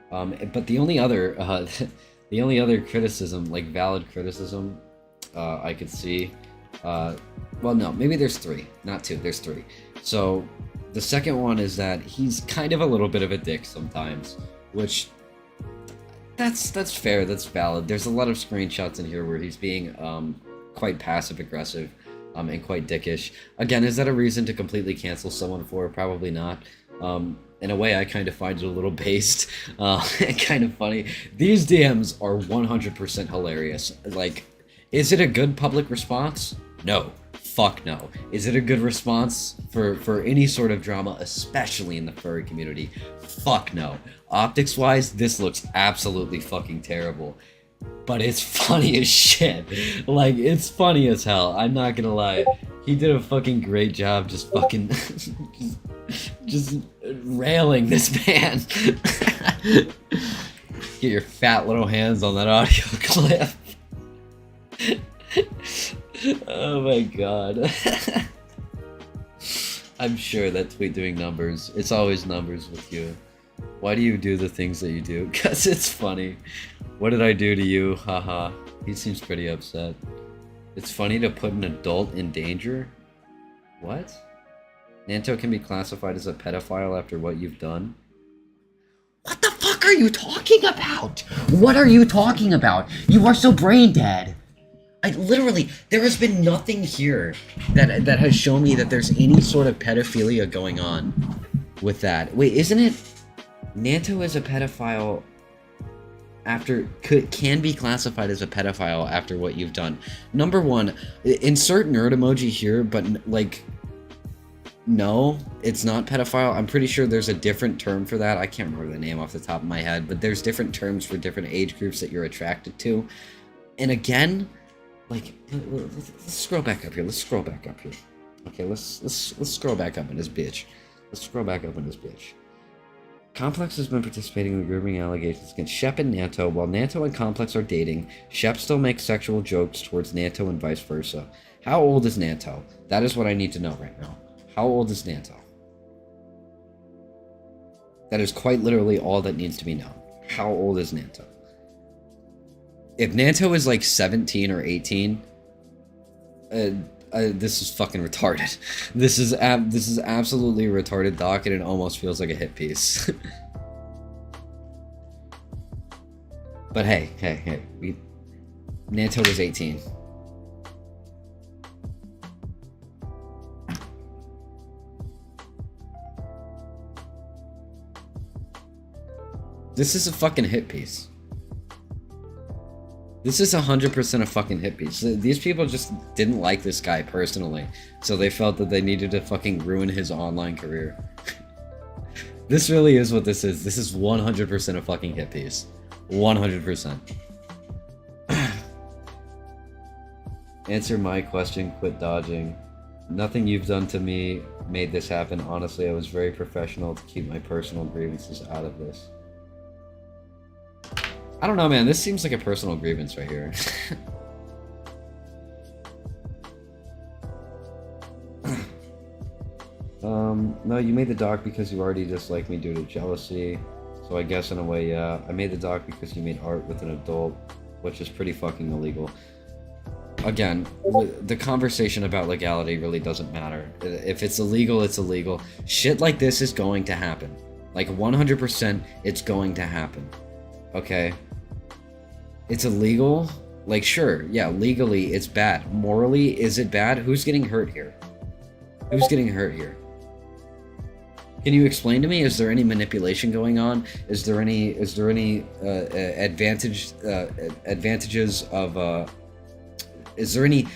But the only other the only other criticism, like valid criticism, I could see, well, no, maybe there's three, not two. There's three. So the second one is that he's kind of a little bit of a dick sometimes, which that's fair. That's valid. There's a lot of screenshots in here where he's being quite passive aggressive. And quite dickish. Again, is that a reason to completely cancel someone for? Probably not. In a way, I kind of find it a little based, and kind of funny. These DMs are 100% hilarious. Like, is it a good public response? No. Fuck no. Is it a good response for any sort of drama, especially in the furry community? Fuck no. Optics-wise, this looks absolutely fucking terrible. But it's funny as shit. Like, it's funny as hell. I'm not gonna lie. He did a fucking great job just fucking... just railing this man. Get your fat little hands on that audio clip. Oh my god. I'm sure that tweet doing numbers. It's always numbers with you. Why do you do the things that you do? Because it's funny. What did I do to you? Haha. He seems pretty upset. It's funny to put an adult in danger? What? Nanto can be classified as a pedophile after what you've done? What the fuck are you talking about? What are you talking about? You are so brain dead. I literally, there has been nothing here that has shown me that there's any sort of pedophilia going on with that. Wait, isn't it? Nanto is a pedophile can be classified as a pedophile after what you've done. Number one, insert nerd emoji here, but like, no, it's not pedophile. I'm pretty sure there's a different term for that. I can't remember the name off the top of my head, but there's different terms for different age groups that you're attracted to. And again, like, let's scroll back up here. Let's scroll back up here. Okay, let's scroll back up in this bitch. Let's scroll back up in this bitch. Complex has been participating in the grooming allegations against Shep and Nanto. While Nanto and Complex are dating, Shep still makes sexual jokes towards Nanto and vice versa. How old is Nanto? That is what I need to know right now. How old is Nanto? That is quite literally all that needs to be known. How old is Nanto? If Nanto is like 17 or 18, this is fucking retarded. This is absolutely a retarded doc, and it almost feels like a hit piece. But hey, Nanto was 18. This is a fucking hit piece. This is 100% a fucking hit piece. These people just didn't like this guy personally, so they felt that they needed to fucking ruin his online career. This really is what this is. This is 100% a fucking hit piece. 100%. Answer my question, quit dodging. Nothing you've done to me made this happen. Honestly, I was very professional to keep my personal grievances out of this. I don't know, man. This seems like a personal grievance right here. No, you made the doc because you already disliked me due to jealousy. So I guess in a way, yeah. I made the doc because you made art with an adult, which is pretty fucking illegal. Again, the conversation about legality really doesn't matter. If it's illegal, it's illegal. Shit like this is going to happen. Like 100%, it's going to happen. Okay? It's illegal? Like, sure, yeah, legally it's bad. Morally, is it bad? Who's getting hurt here? Who's getting hurt here? Can you explain to me? Is there any manipulation going on? Is there any advantages of is there any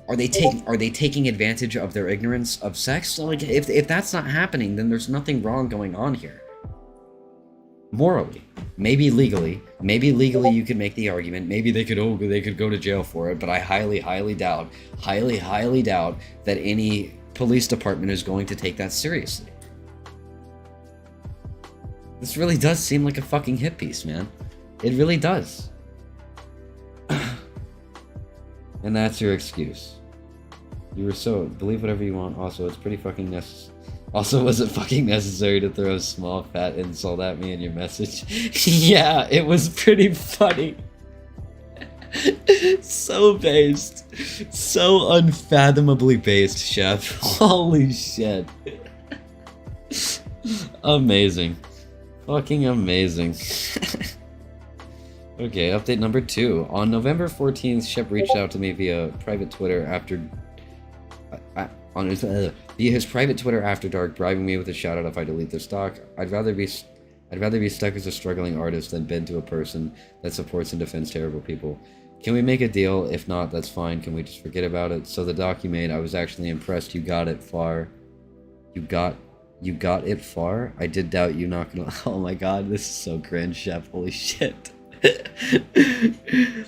are they taking advantage of their ignorance of sex? So, like, if that's not happening, then there's nothing wrong going on here. Morally, maybe legally you could make the argument. Maybe they could go to jail for it, but I highly doubt that any police department is going to take that seriously. This really does seem like a fucking hit piece, man. It really does. And that's your excuse. You were so believe whatever you want. Also, it's pretty fucking necessary. Also, was it fucking necessary to throw a small fat insult at me in your message? Yeah, it was pretty funny. So based. So unfathomably based, Chef. Holy shit. Amazing. Fucking amazing. Okay, update number 2. On November 14th, Shep reached out to me via private Twitter after... via his private Twitter after dark, bribing me with a shout-out if I delete the stock. I'd rather be stuck as a struggling artist than bend to a person that supports and defends terrible people. Can we make a deal? If not, that's fine. Can we just forget about it? So the doc you made, I was actually impressed you got it far. You got it far? I did doubt you not gonna... Oh my god, this is so cringe, Shep. Holy shit.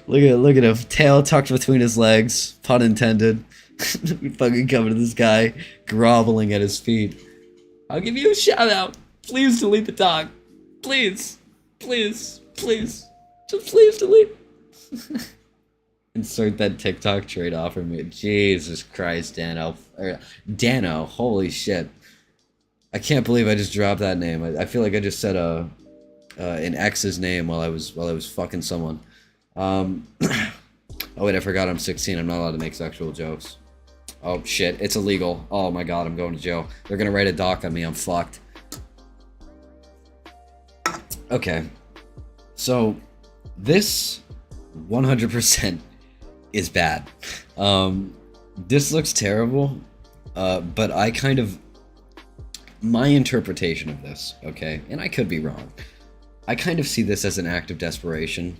Look at him. Tail tucked between his legs. Pun intended. We fucking come to this guy groveling at his feet. I'll give you a shout out. Please delete the doc. Please. Please. Please. Just please delete. Insert that TikTok trade offer me. Jesus Christ, Dano. Dano, holy shit. I can't believe I just dropped that name. I feel like I just said an ex's name while I was fucking someone. Oh wait, I forgot I'm 16. I'm not allowed to make sexual jokes. Oh shit, it's illegal. Oh my god, I'm going to jail. They're gonna write a doc on me. I'm fucked. Okay, so this 100% is bad. This looks terrible, but I kind of... My interpretation of this, okay, and I could be wrong, I kind of see this as an act of desperation.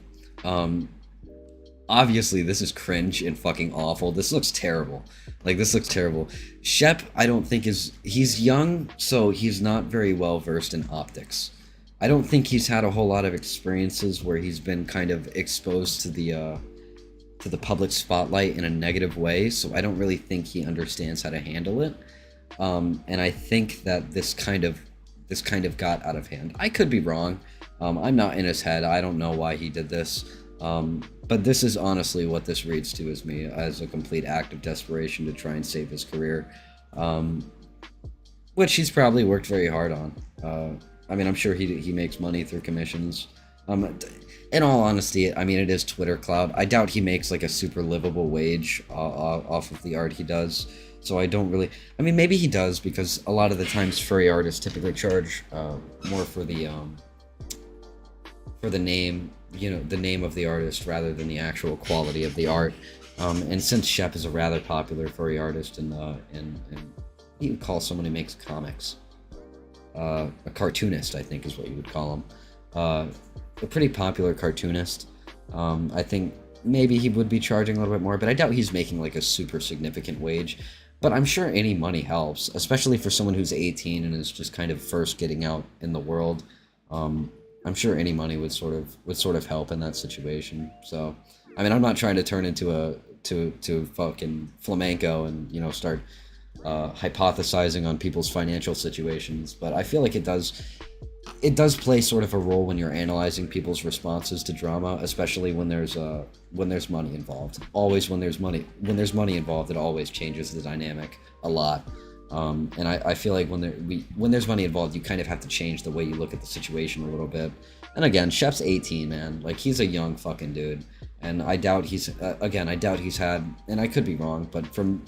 Obviously, this is cringe and fucking awful. This looks terrible. Like, this looks terrible. Shep, I don't think he's young, so he's not very well versed in optics. I don't think he's had a whole lot of experiences where he's been kind of exposed to the public spotlight in a negative way, so I don't really think he understands how to handle it. And I think that this kind of got out of hand. I could be wrong. I'm not in his head. I don't know why he did this. But this is honestly what this reads to as me, as a complete act of desperation to try and save his career. Which he's probably worked very hard on. I mean, I'm sure he makes money through commissions. In all honesty, I mean, it is Twitter clout. I doubt he makes like a super livable wage off of the art he does. So I don't really... I mean, maybe he does, because a lot of the times furry artists typically charge more for the name, you know, the name of the artist rather than the actual quality of the art. And since Shep is a rather popular furry artist, and you would call someone who makes comics, a cartoonist, I think is what you would call him, a pretty popular cartoonist. I think maybe he would be charging a little bit more, but I doubt he's making like a super significant wage. But I'm sure any money helps, especially for someone who's 18 and is just kind of first getting out in the world. I'm sure any money would sort of help in that situation. So, I mean, I'm not trying to turn into to fucking flamenco and, you know, start hypothesizing on people's financial situations, but I feel like it does play sort of a role when you're analyzing people's responses to drama, especially when there's money involved. Always when there's money involved, it always changes the dynamic a lot. And I feel like when there's money involved, you kind of have to change the way you look at the situation a little bit. And again, Chef's 18, man. Like, he's a young fucking dude, and I doubt he's had, and I could be wrong, but from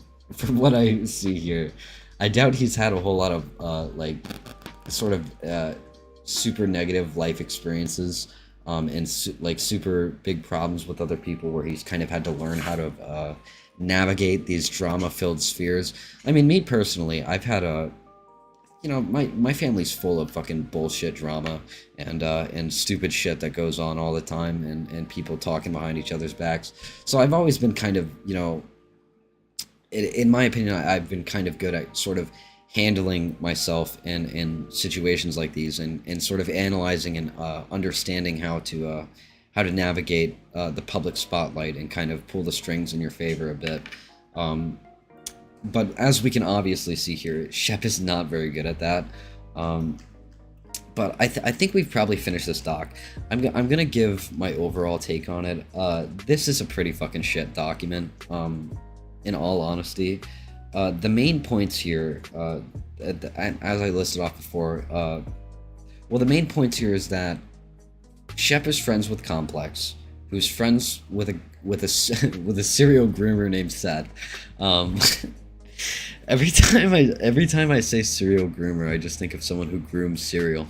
what I see here, I doubt he's had a whole lot of like sort of super negative life experiences and like super big problems with other people, where he's kind of had to learn how to navigate these drama-filled spheres. I mean, me personally, I've had a, you know, my family's full of fucking bullshit drama and stupid shit that goes on all the time, and people talking behind each other's backs. So I've always been kind of, you know, in my opinion, I've been kind of good at sort of handling myself in situations like these, and sort of analyzing and understanding how to navigate the public spotlight and kind of pull the strings in your favor a bit. But as we can obviously see here, Shep is not very good at that. But I think we've probably finished this doc. I'm gonna give my overall take on it. This is a pretty fucking shit document. In all honesty, the main points here, as I listed off before, well, the main points here is that Shep is friends with Complex, who's friends with a with a serial groomer named Seth. Every time I say serial groomer, I just think of someone who grooms cereal.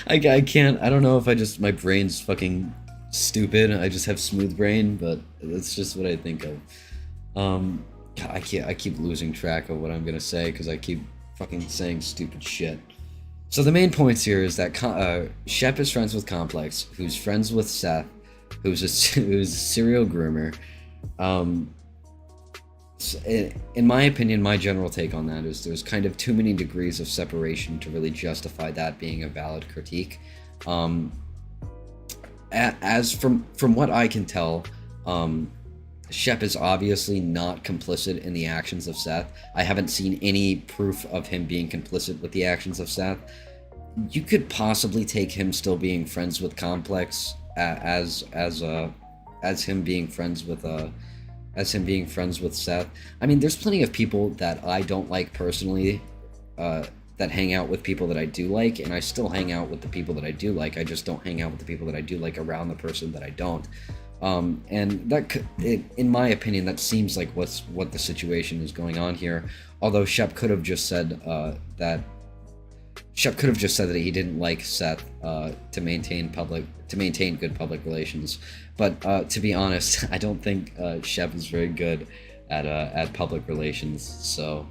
I can't. I don't know if my brain's fucking stupid. I just have smooth brain, but that's just what I think of. God, I keep losing track of what I'm gonna say because I keep fucking saying stupid shit. So the main points here is that Shep is friends with Complex, who's friends with Seth, who's a serial groomer. In my opinion, my general take on that is there's kind of too many degrees of separation to really justify that being a valid critique. As from what I can tell, Shep is obviously not complicit in the actions of Seth. I haven't seen any proof of him being complicit with the actions of Seth. You could possibly take him still being friends with Complex as him being friends with Seth. I mean, there's plenty of people that I don't like personally that hang out with people that I do like, and I still hang out with the people that I do like. I just don't hang out with the people that I do like around the person that I don't. And that in my opinion, that seems like what the situation is going on here. Although Shep could have just said that he didn't like Seth to maintain good public relations. But to be honest, I don't think Shep is very good at public relations. So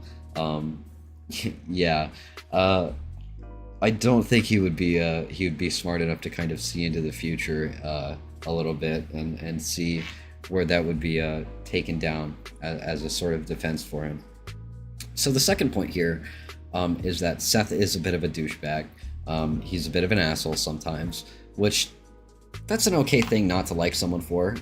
yeah, I don't think he would be smart enough to kind of see into the future a little bit and see where that would be taken down as a sort of defense for him. So the second point here is that Seth is a bit of a douchebag. He's a bit of an asshole sometimes, which that's an okay thing not to like someone for.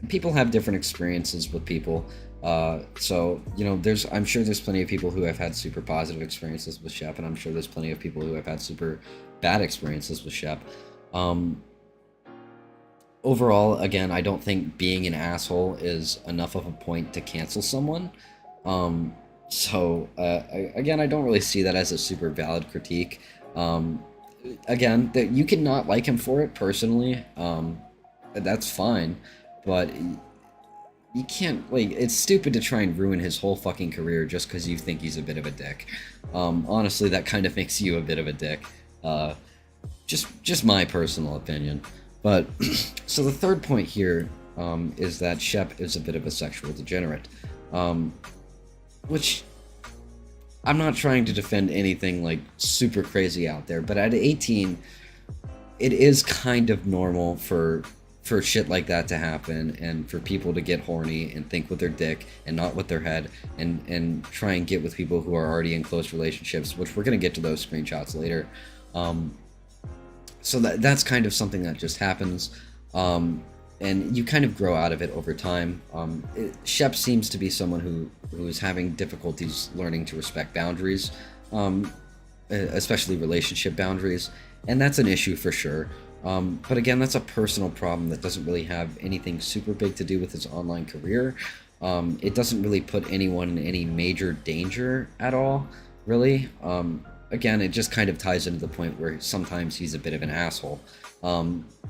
People have different experiences with people. So, you know, I'm sure there's plenty of people who have had super positive experiences with Shep, and I'm sure there's plenty of people who have had super bad experiences with Shep. Overall, again, I don't think being an asshole is enough of a point to cancel someone. Again, I don't really see that as a super valid critique. Again, that you can not like him for it personally. That's fine, but you can't, like, it's stupid to try and ruin his whole fucking career just because you think he's a bit of a dick. Honestly, that kind of makes you a bit of a dick. Just my personal opinion. But so the third point here is that Shep is a bit of a sexual degenerate, which I'm not trying to defend anything like super crazy out there, but at 18, it is kind of normal for shit like that to happen, and for people to get horny and think with their dick and not with their head, and try and get with people who are already in close relationships, which we're going to get to those screenshots later. So that's kind of something that just happens, and you kind of grow out of it over time. Shep seems to be someone who is having difficulties learning to respect boundaries, especially relationship boundaries, and that's an issue for sure. But again, that's a personal problem that doesn't really have anything super big to do with his online career. It doesn't really put anyone in any major danger at all, really. Again, it just kind of ties into the point where sometimes he's a bit of an asshole,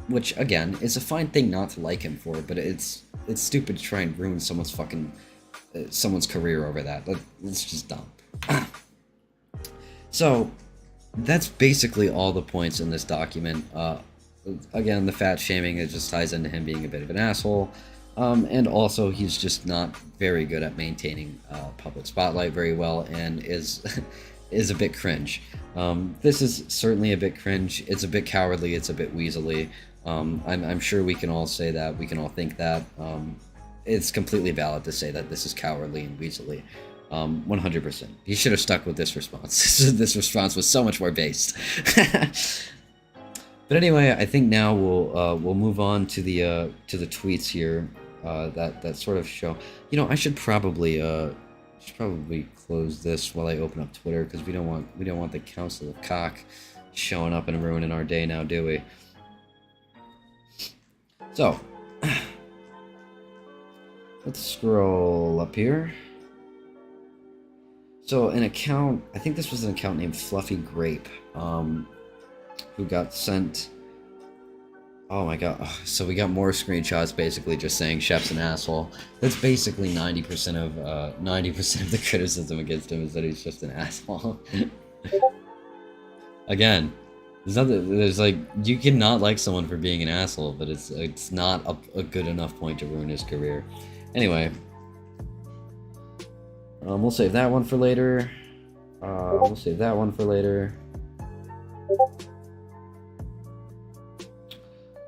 which again is a fine thing not to like him for, but it's stupid to try and ruin someone's career over that. It's just dumb. So that's basically all the points in this document. again, the fat shaming, it just ties into him being a bit of an asshole. And also, he's just not very good at maintaining public spotlight very well, and is is a bit cringe. This is certainly a bit cringe. It's a bit cowardly. It's a bit weaselly. I'm sure we can all say that. We can all think that. It's completely valid to say that this is cowardly and weaselly. 100%. He should have stuck with this response. This response was so much more based. But anyway, I think now we'll move on to the tweets here that sort of show. You know, I should probably close this while I open up Twitter, because we don't want the Council of Cock showing up and ruining our day now, do we? So let's scroll up here. So an account, I think this was an account named Fluffy Grape, who got sent. Oh my god! So we got more screenshots, basically just saying Shep's an asshole. That's basically 90% of the criticism against him, is that he's just an asshole. Again, there's like, you cannot like someone for being an asshole, but it's not a good enough point to ruin his career. Anyway, we'll save that one for later. We'll save that one for later.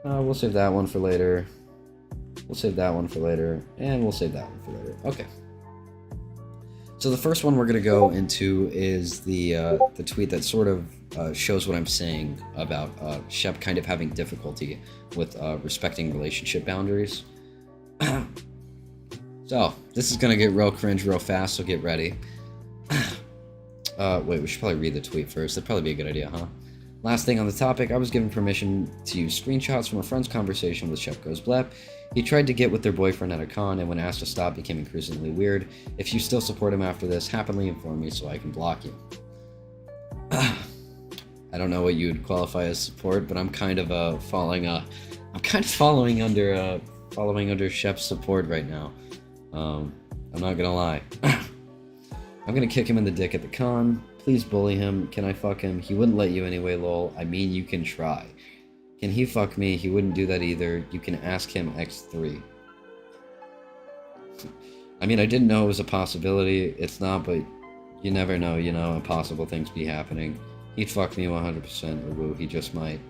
We'll save that one for later. We'll save that one for later. And we'll save that one for later. Okay. So the first one we're going to go into is the tweet that sort of shows what I'm saying about Shep kind of having difficulty with respecting relationship boundaries. So, this is going to get real cringe real fast, so get ready. Wait, we should probably read the tweet first. That'd probably be a good idea, huh? Last thing on the topic, I was given permission to use screenshots from a friend's conversation with Shepgoesblep. He tried to get with their boyfriend at a con, and when asked to stop, became increasingly weird. If you still support him after this, happily inform me so I can block you. I don't know what you would qualify as support, but I'm kind of following under Shep's support right now. I'm not gonna lie. I'm gonna kick him in the dick at the con. Please bully him. Can I fuck him? He wouldn't let you anyway, lol. I mean, you can try. Can he fuck me? He wouldn't do that either. You can ask him X3. I mean, I didn't know it was a possibility. It's not, but you never know, you know, impossible things be happening. He'd fuck me 100%, or woo, he just might.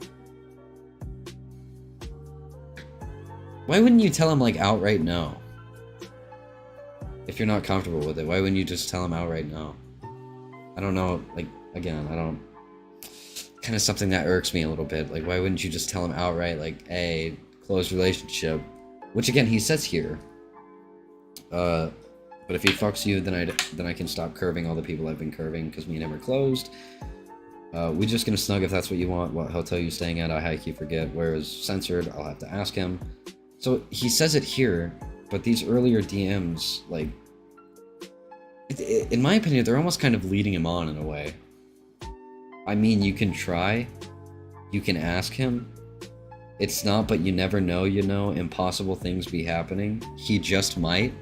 Why wouldn't you tell him, like, outright no? If you're not comfortable with it, why wouldn't you just tell him outright no? I don't know, like, again, I don't... Kind of something that irks me a little bit. Like, why wouldn't you just tell him outright, like, hey, close relationship? Which, again, he says here. But if he fucks you, then I can stop curving all the people I've been curving, because we never closed. We just gonna snug if that's what you want. What hotel you staying at? I hike you forget. Where is censored? I'll have to ask him. So, he says it here, but these earlier DMs, like... In my opinion, they're almost kind of leading him on in a way. I mean, you can try. You can ask him. It's not, but you never know, you know. Impossible things be happening. He just might.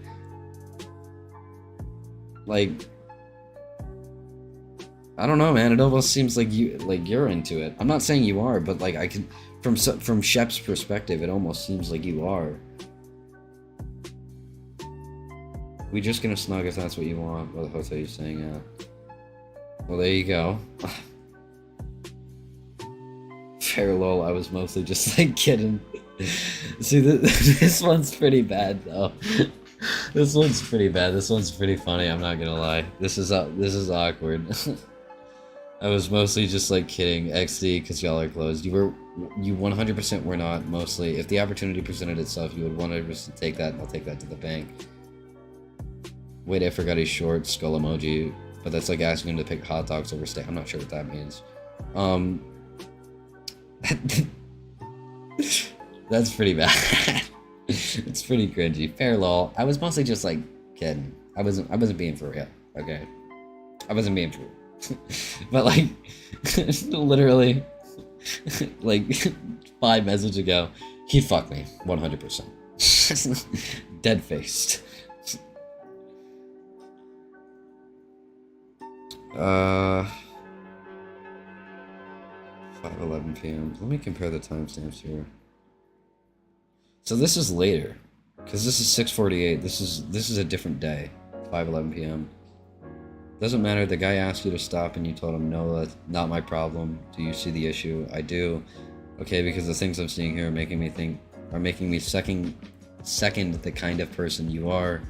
Like... I don't know, man. It almost seems like you're into it. I'm not saying you are, but like I can... From Shep's perspective, it almost seems like you are. We just gonna snug if that's what you want. What hotel you staying at? Well, there you go. Fair lol, I was mostly just like kidding. See, this one's pretty bad though. This one's pretty bad. This one's pretty funny. I'm not gonna lie. This is awkward. I was mostly just like kidding. XD, because y'all are closed. You 100% were not. Mostly, if the opportunity presented itself, you would 100% take that. And I'll take that to the bank. Wait, I forgot he's short, skull emoji, but that's like asking him to pick hot dogs over steak. I'm not sure what that means. That's pretty bad. It's pretty cringy. Fair lol. I was mostly just like kidding. I wasn't being for real. Okay, I wasn't being for real. But like, literally, like 5 messages ago, he fucked me 100%. Dead faced. 5:11 p.m. Let me compare the timestamps here. So this is later, because this is 6:48. This is a different day. 5:11 p.m. Doesn't matter. The guy asked you to stop, and you told him no. That's not my problem. Do you see the issue? I do. Okay, because the things I'm seeing here are making me second the kind of person you are.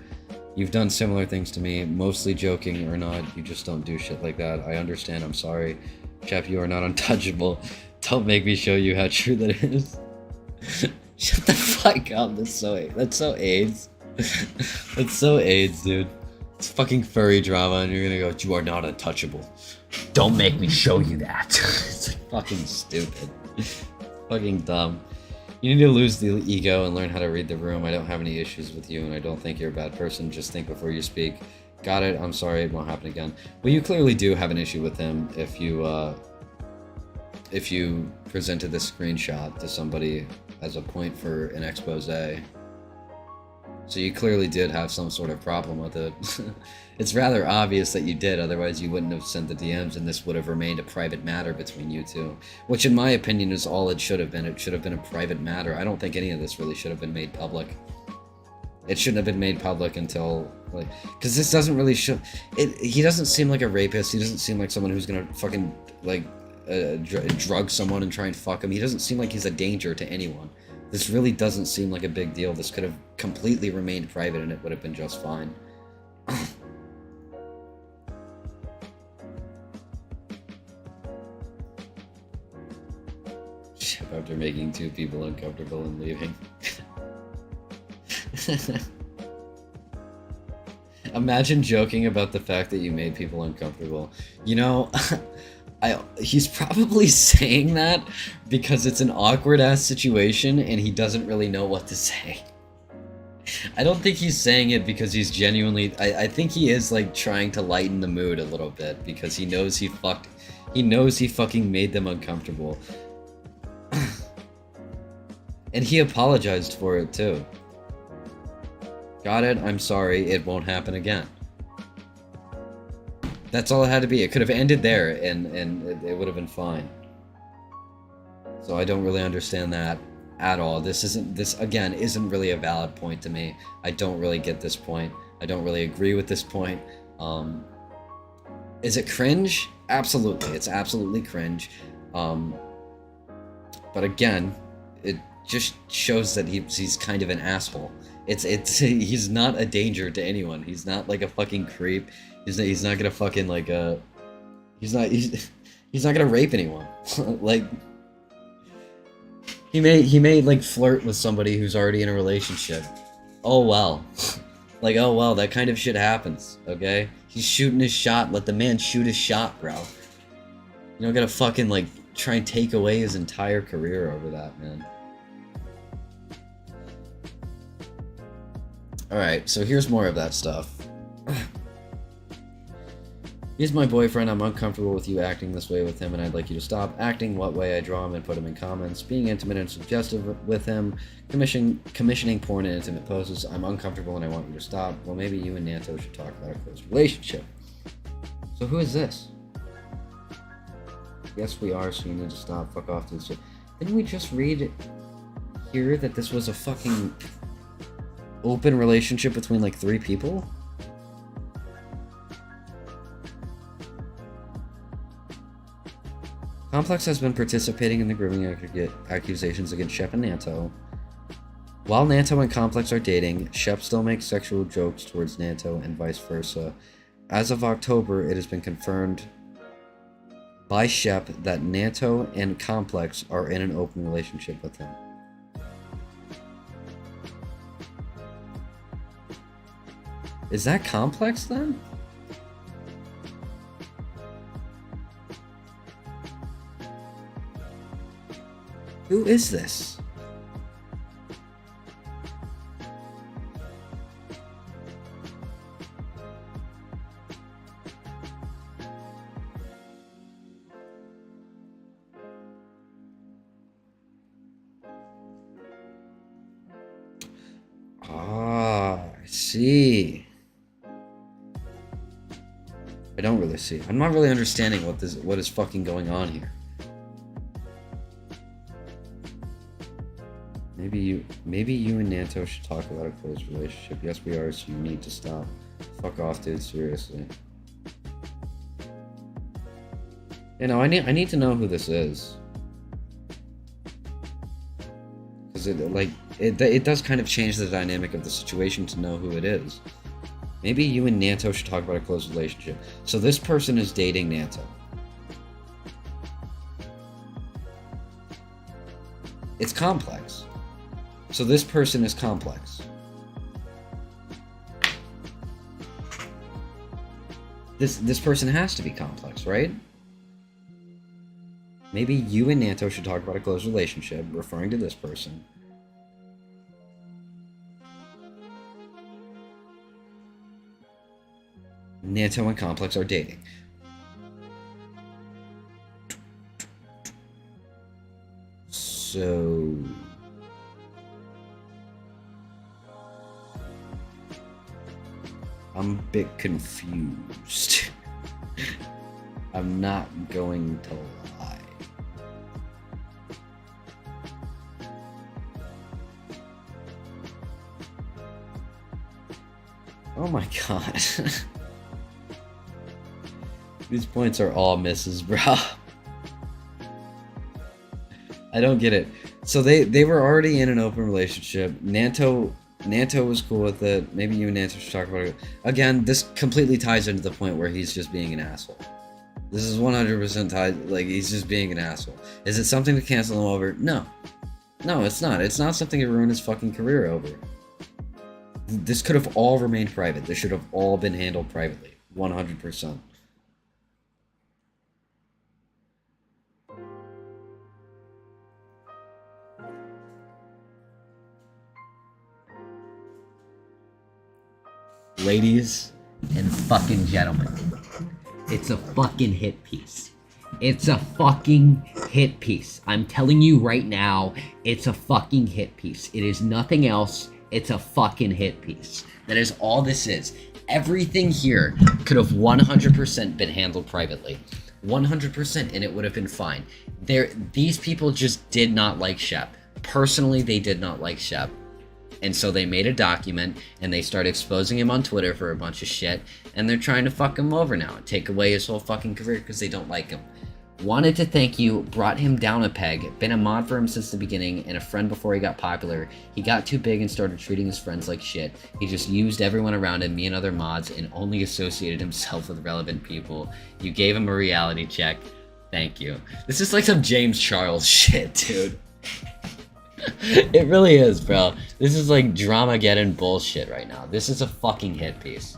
You've done similar things to me, mostly joking or not. You just don't do shit like that. I understand. I'm sorry. Shep, you are not untouchable. Don't make me show you how true that is. Shut the fuck up. That's so AIDS. That's so AIDS, dude. It's fucking furry drama and you're gonna go, you are not untouchable. Don't make me show you that. It's like fucking stupid. Fucking dumb. You need to lose the ego and learn how to read the room. I don't have any issues with you and I don't think you're a bad person. Just think before you speak. Got it. I'm sorry. It won't happen again. Well, you clearly do have an issue with him if you presented this screenshot to somebody as a point for an expose. So you clearly did have some sort of problem with it. It's rather obvious that you did, otherwise you wouldn't have sent the DMs and this would have remained a private matter between you two. Which in my opinion is all it should have been. It should have been a private matter. I don't think any of this really should have been made public. It shouldn't have been made public until, like, because this doesn't really show... He doesn't seem like a rapist. He doesn't seem like someone who's gonna fucking, like, drug someone and try and fuck him. He doesn't seem like he's a danger to anyone. This really doesn't seem like a big deal. This could have completely remained private and it would have been just fine. After making two people uncomfortable and leaving. Imagine joking about the fact that you made people uncomfortable. You know, he's probably saying that because it's an awkward ass situation and he doesn't really know what to say. I don't think he's saying it because he's genuinely... I think he is like trying to lighten the mood a little bit because he knows he fucking made them uncomfortable. And he apologized for it too. Got it, I'm sorry, it won't happen again. That's all it had to be. It could have ended there and it would have been fine. So I don't really understand that at all. This again isn't really a valid point to me. I don't really get this point. I don't really agree with this point. Is it cringe? Absolutely. It's absolutely cringe. But again, it just shows that he's kind of an asshole. He's not a danger to anyone. He's not like a fucking creep. He's not gonna fucking like he's not gonna rape anyone. Like he may like flirt with somebody who's already in a relationship. Oh well. Like, oh well, that kind of shit happens, okay? He's shooting his shot. Let the man shoot his shot, bro. You don't gotta fucking like try and take away his entire career over that, man. Alright, so here's more of that stuff. He's my boyfriend. I'm uncomfortable with you acting this way with him, and I'd like you to stop. Acting what way I draw him and put him in comments. Being intimate and suggestive with him. Commissioning porn and intimate poses. I'm uncomfortable and I want you to stop. Well, maybe you and Nanto should talk about a close relationship. So who is this? Yes, we are, so you need to stop. Fuck off to this shit. Didn't we just read here that this was a fucking open relationship between like 3 people? Complex has been participating in the grooming accusations against Shep and Nanto. While Nanto and Complex are dating, Shep still makes sexual jokes towards Nanto and vice versa. As of October, it has been confirmed by Shep that Nanto and Complex are in an open relationship with him. Is that Complex then? Who is this? Ah, I see. I don't really see. I'm not really understanding what is fucking going on here. maybe you and Nanto should talk about a close relationship. Yes, we are, so you need to stop. Fuck off, dude, seriously. You know, I need to know who this is. Because it does kind of change the dynamic of the situation to know who it is. Maybe you and Nanto should talk about a close relationship. So this person is dating Nanto. It's complex. So this person is complex. This person has to be complex, right? Maybe you and Nanto should talk about a close relationship, referring to this person. Nanto and Complex are dating. So... I'm a bit confused. I'm not going to lie. Oh my god. These points are all misses, bro. I don't get it. So they were already in an open relationship. Nanto was cool with it. Maybe you and Nanto should talk about it. Again, this completely ties into the point where he's just being an asshole. This is 100% tied, like, he's just being an asshole. Is it something to cancel him over? No. No, it's not. It's not something to ruin his fucking career over. This could have all remained private. This should have all been handled privately. 100%. Ladies and fucking gentlemen, it's a fucking hit piece. It's a fucking hit piece. I'm telling you right now, it's a fucking hit piece. It is nothing else. It's a fucking hit piece. That is all this is. Everything here could have 100% been handled privately. 100%, and it would have been fine. These people just did not like Shep. Personally, they did not like Shep. And so they made a document, and they started exposing him on Twitter for a bunch of shit, and they're trying to fuck him over now, and take away his whole fucking career because they don't like him. Wanted to thank you, brought him down a peg, been a mod for him since the beginning, and a friend before he got popular. He got too big and started treating his friends like shit. He just used everyone around him, me and other mods, and only associated himself with relevant people. You gave him a reality check. Thank you. This is like some James Charles shit, dude. It really is, bro. This is like Dramageddon bullshit right now. This is a fucking hit piece.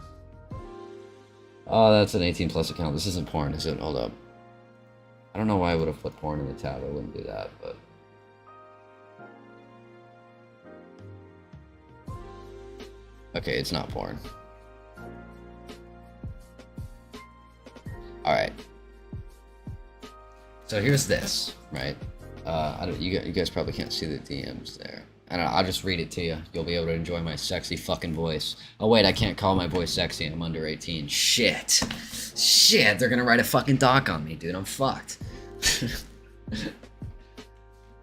Oh, that's an 18 plus account. This isn't porn, is it? Hold up. I don't know why I would have put porn in the tab. I wouldn't do that, but... Okay, it's not porn. Alright. So here's this, right? You guys probably can't see the DMs there. I don't know, I'll just read it to you. You'll be able to enjoy my sexy fucking voice. Oh wait, I can't call my voice sexy. I'm under 18. Shit. Shit, they're gonna write a fucking doc on me, dude. I'm fucked.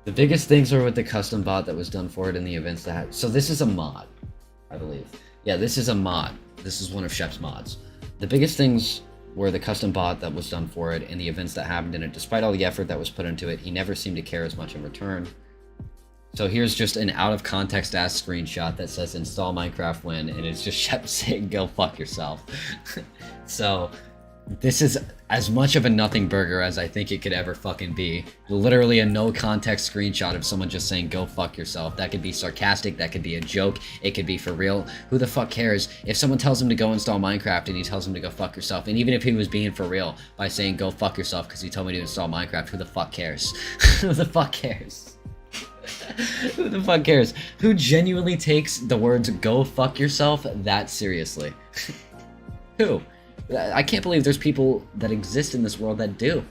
The biggest things are with the custom bot that was done for it in the events that had... So this is a mod, I believe. Yeah, this is a mod. This is one of Shep's mods. The biggest things were the custom bot that was done for it and the events that happened in it. Despite all the effort that was put into it, he never seemed to care as much in return. So here's just an out-of-context ass screenshot that says install Minecraft when, and it's just Shep saying go fuck yourself. So this is as much of a nothing burger as I think it could ever fucking be. Literally a no context screenshot of someone just saying go fuck yourself. That could be sarcastic, that could be a joke, it could be for real. Who the fuck cares? If someone tells him to go install Minecraft and he tells him to go fuck yourself, and even if he was being for real by saying go fuck yourself because he told me to install Minecraft, who the fuck cares? Who the fuck cares? Who the fuck cares? Who genuinely takes the words go fuck yourself that seriously? Who? I can't believe there's people that exist in this world that do.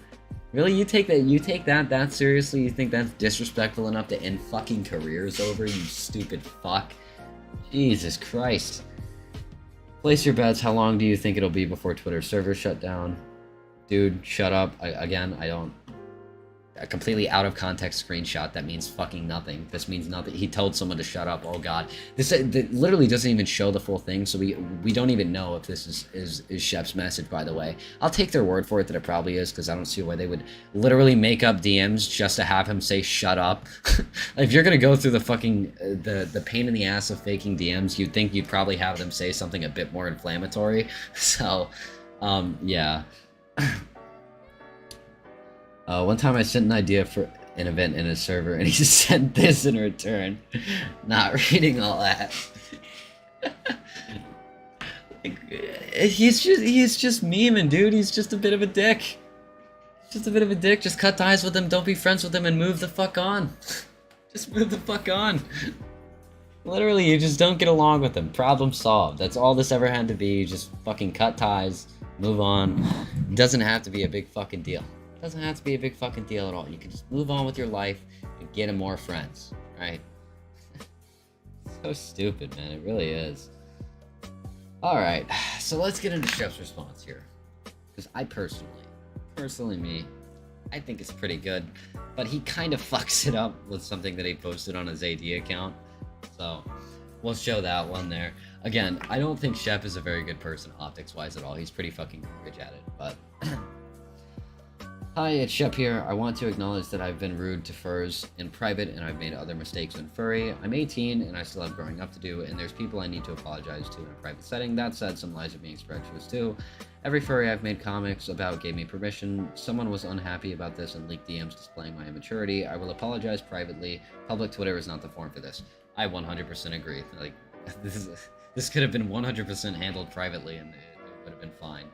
Really, you take that seriously? You think that's disrespectful enough to end fucking careers over, you stupid fuck? Jesus Christ. Place your bets. How long do you think it'll be before Twitter servers shut down? Dude, shut up. I don't... a completely out of context screenshot that means fucking nothing. This means nothing. He told someone to shut up. Oh god, this literally doesn't even show the full thing, so we don't even know if this is Shep's message. By the way, I'll take their word for it that it probably is, because I don't see why they would literally make up DMs just to have him say shut up. If you're gonna go through the fucking the pain in the ass of faking DMs, you'd think you'd probably have them say something a bit more inflammatory. So, yeah. One time I sent an idea for an event in his server, and he just sent this in return. Not reading all that. He's just memeing, dude. He's just a bit of a dick. Just a bit of a dick. Just cut ties with him. Don't be friends with him, and move the fuck on. Just move the fuck on. Literally, you just don't get along with him. Problem solved. That's all this ever had to be. You just fucking cut ties, move on. It doesn't have to be a big fucking deal. Doesn't have to be a big fucking deal at all. You can just move on with your life and get him more friends, right? So stupid, man. It really is. Alright, so let's get into Shep's response here. Because I personally me, I think it's pretty good. But he kind of fucks it up with something that he posted on his AD account. So, we'll show that one there. Again, I don't think Shep is a very good person optics-wise at all. He's pretty fucking garbage at it, but... Hi, it's Shep here. I want to acknowledge that I've been rude to furs in private and I've made other mistakes when furry. I'm 18 and I still have growing up to do, and there's people I need to apologize to in a private setting. That said, some lies are being spread to us too. Every furry I've made comics about gave me permission. Someone was unhappy about this and leaked DMs displaying my immaturity. I will apologize privately. Public Twitter is not the forum for this. I 100% agree. Like, this could have been 100% handled privately and it would have been fine.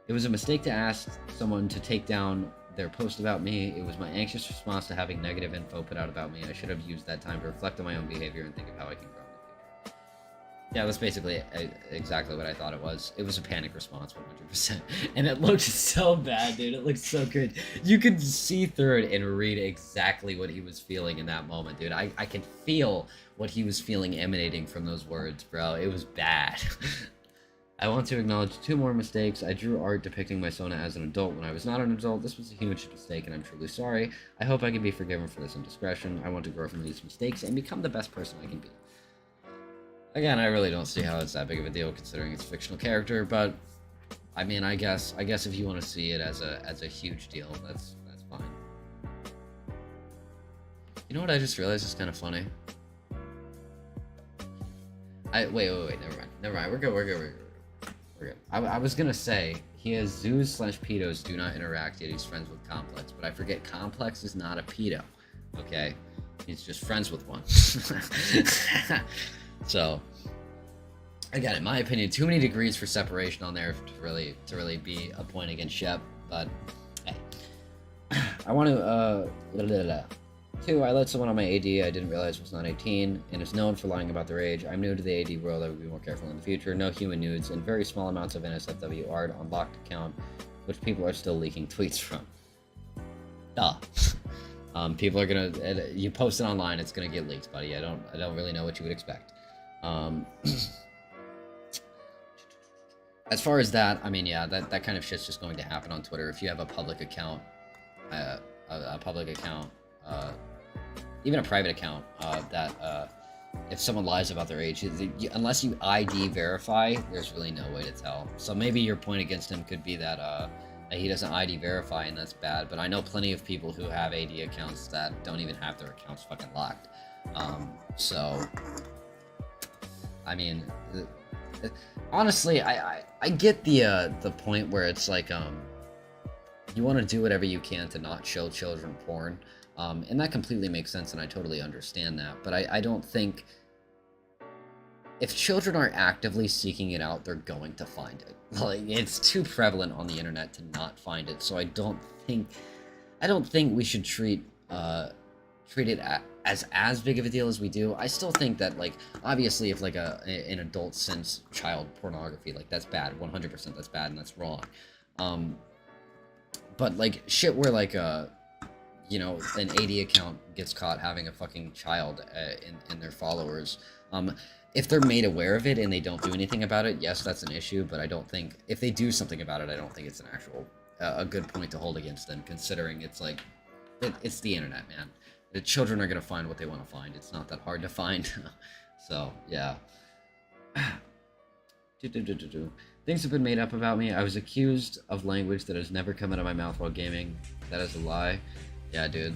It was a mistake to ask someone to take down their post about me. It was my anxious response to having negative info put out about me. I should have used that time to reflect on my own behavior and think of how I can grow in the future. Yeah, that's basically exactly what I thought it was. It was a panic response, 100%. And it looked so bad, dude. It looked so good. You could see through it and read exactly what he was feeling in that moment, dude. I could feel what he was feeling emanating from those words, bro. It was bad. I want to acknowledge 2 more mistakes. I drew art depicting my Sona as an adult when I was not an adult. This was a huge mistake and I'm truly sorry. I hope I can be forgiven for this indiscretion. I want to grow from these mistakes and become the best person I can be. Again, I really don't see how it's that big of a deal considering it's a fictional character, but I mean, I guess if you want to see it as a huge deal, that's fine. You know what I just realized is kind of funny? Wait, never mind. We're good. I was gonna say, he has zoos/pedos do not interact, yet he's friends with Complex, but I forget Complex is not a pedo, okay? He's just friends with one. So, again, in my opinion, too many degrees for separation on there to really be a point against Shep, but hey. I want to, 2, I let someone on my AD I didn't realize was not 18, and is known for lying about their age. I'm new to the AD world, I would be more careful in the future. No human nudes, and very small amounts of NSFW art on locked account, which people are still leaking tweets from. Duh. People are gonna, you post it online, it's gonna get leaked, buddy. I don't really know what you would expect. As far as that, I mean, yeah, that kind of shit's just going to happen on Twitter. If you have a public account, even a private account, if someone lies about their age, unless you ID verify, there's really no way to tell. So maybe your point against him could be that he doesn't ID verify, and that's bad. But I know plenty of people who have AD accounts that don't even have their accounts fucking locked. So, I mean, honestly, I get the point where it's like, you want to do whatever you can to not show children porn. And that completely makes sense, and I totally understand that. But I don't think... If children are actively seeking it out, they're going to find it. Like, it's too prevalent on the internet to not find it, so I don't think we should treat it as big of a deal as we do. I still think that, like, obviously if, like, an adult sends child pornography, like, that's bad. 100% that's bad, and that's wrong. But, like, shit where, like, you know, an AD account gets caught having a fucking child in their followers. If they're made aware of it and they don't do anything about it, yes, that's an issue, but I don't think... If they do something about it, I don't think it's an actual... a good point to hold against them, considering it's, like, it's the internet, man. The children are gonna find what they want to find. It's not that hard to find. So yeah. Things have been made up about me. I was accused of language that has never come out of my mouth while gaming. That is a lie. Yeah, dude.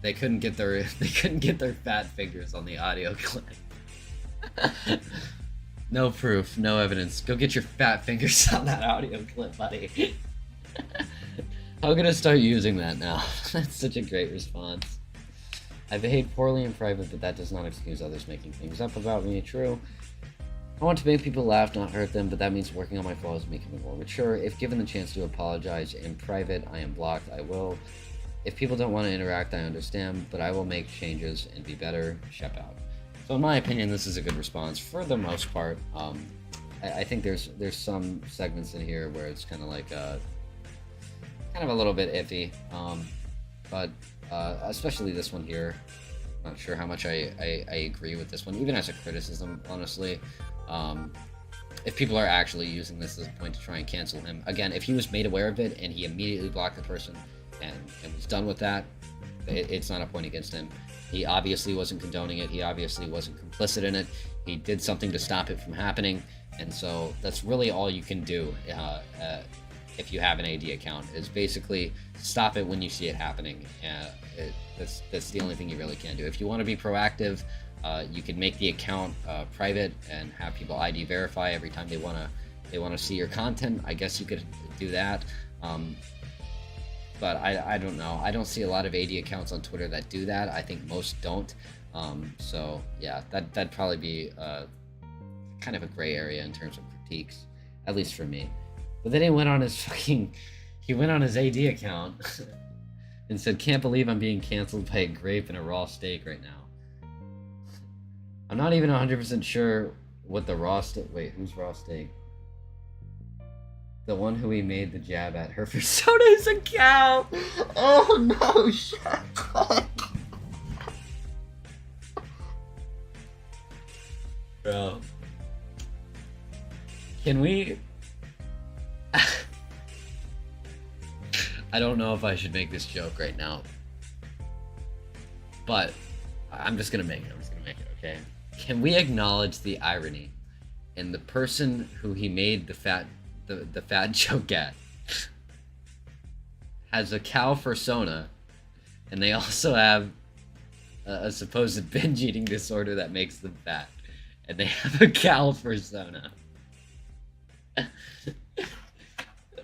They couldn't get their fat fingers on the audio clip. No proof, no evidence. Go get your fat fingers on that audio clip, buddy. I'm gonna start using that now. That's such a great response. I behave poorly in private, but that does not excuse others making things up about me. True. I want to make people laugh, not hurt them, but that means working on my flaws and making me more mature. If given the chance to apologize in private, I am blocked. I will. If people don't want to interact, I understand, but I will make changes and be better. Shep out. So in my opinion, this is a good response for the most part. I think there's some segments in here where it's kind of like kind of a little bit iffy, but especially this one here. I'm not sure how much I agree with this one, even as a criticism, honestly. If people are actually using this as a point to try and cancel him, again, if he was made aware of it and he immediately blocked the person and was done with that, it's not a point against him. He obviously wasn't condoning it. He obviously wasn't complicit in it. He did something to stop it from happening, and so that's really all you can do if you have an AD account, is basically stop it when you see it happening. That's the only thing you really can do. If you want to be proactive, you can make the account private and have people ID verify every time they want to see your content. I guess you could do that. But I don't know. I don't see a lot of AD accounts on Twitter that do that. I think most don't. So yeah, that'd probably be kind of a gray area in terms of critiques, at least for me. But then he went on his AD account and said, "Can't believe I'm being canceled by a grape and a raw steak right now." I'm not even 100% sure what the raw steak... Wait, who's raw steak? The one who he made the jab at her for soda is a cow! Oh no, shut up! Bro. Can we... I don't know if I should make this joke right now. But I'm just gonna make it. Okay? Can we acknowledge the irony in the person who he made the fat joke at has a cow persona, and they also have a supposed binge eating disorder that makes them fat, and they have a cow persona.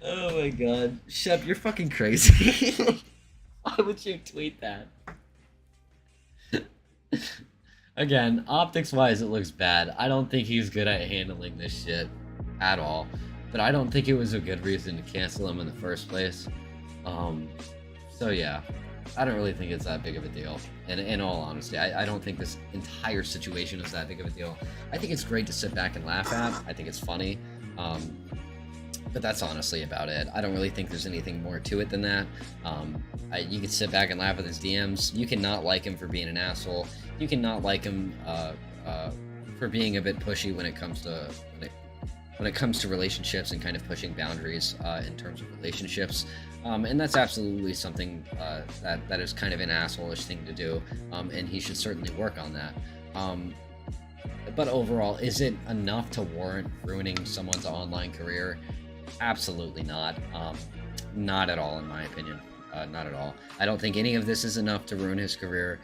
Oh my god. Shep, you're fucking crazy. Why would you tweet that? Again, optics-wise, it looks bad. I don't think he's good at handling this shit at all. But I don't think it was a good reason to cancel him in the first place. So yeah, I don't really think it's that big of a deal. And in all honesty, I don't think this entire situation is that big of a deal. I think it's great to sit back and laugh at. I think it's funny. But that's honestly about it. I don't really think there's anything more to it than that. You can sit back and laugh at his DMs. You can not like him for being an asshole. You can not like him for being a bit pushy when it comes to relationships and kind of pushing boundaries in terms of relationships. And that's absolutely something that is kind of an asshole-ish thing to do, and he should certainly work on that. But overall, is it enough to warrant ruining someone's online career? Absolutely not. Not at all, in my opinion. Not at all. I don't think any of this is enough to ruin his career.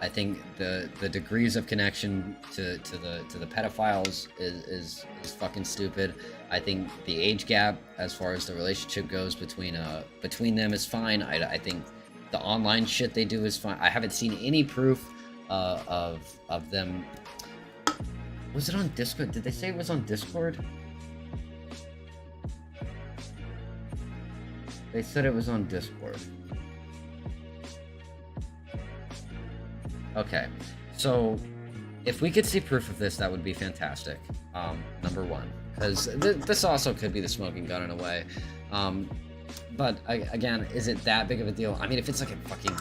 I think the degrees of connection to the pedophiles is fucking stupid. I think the age gap as far as the relationship goes between them is fine. I think the online shit they do is fine. I haven't seen any proof of them. Was it on Discord? Did they say it was on Discord? They said it was on Discord. Okay, so if we could see proof of this, that would be fantastic. Number one, because this also could be the smoking gun in a way. But again, is it that big of a deal? I mean, if it's like a fucking...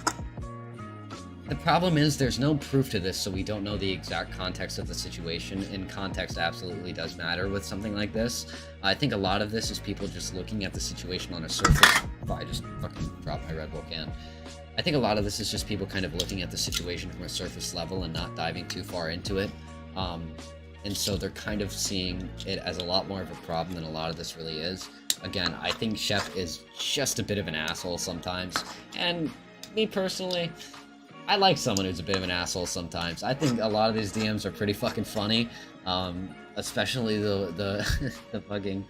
The problem is there's no proof to this, so we don't know the exact context of the situation, and context absolutely does matter with something like this. I think a lot of this is people just looking at the situation on a surface I just fucking dropped my Red Bull can. I think a lot of this is just people kind of looking at the situation from a surface level and not diving too far into it. And so they're kind of seeing it as a lot more of a problem than a lot of this really is. Again, I think Shep is just a bit of an asshole sometimes. And me personally, I like someone who's a bit of an asshole sometimes. I think a lot of these DMs are pretty fucking funny. Especially the fucking...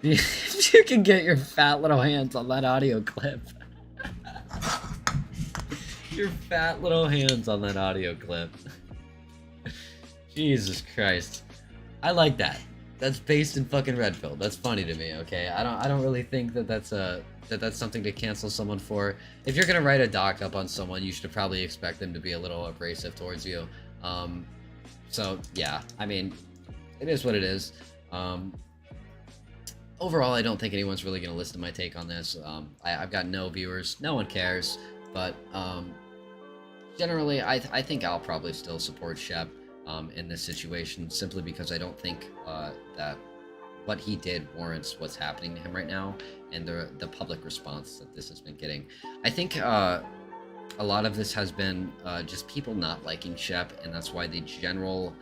If you can get your fat little hands on that audio clip. Your fat little hands on that audio clip. Jesus Christ. I like that. That's based in fucking Redfield. That's funny to me, okay? I don't really think that that's something to cancel someone for. If you're gonna write a doc up on someone, you should probably expect them to be a little abrasive towards you. So yeah, I mean, it is what it is. Overall, I don't think anyone's really gonna listen to my take on this. I've got no viewers, no one cares, but generally, I think I'll probably still support Shep in this situation, simply because I don't think that what he did warrants what's happening to him right now and the public response that this has been getting. I think a lot of this has been just people not liking Shep, and that's why the general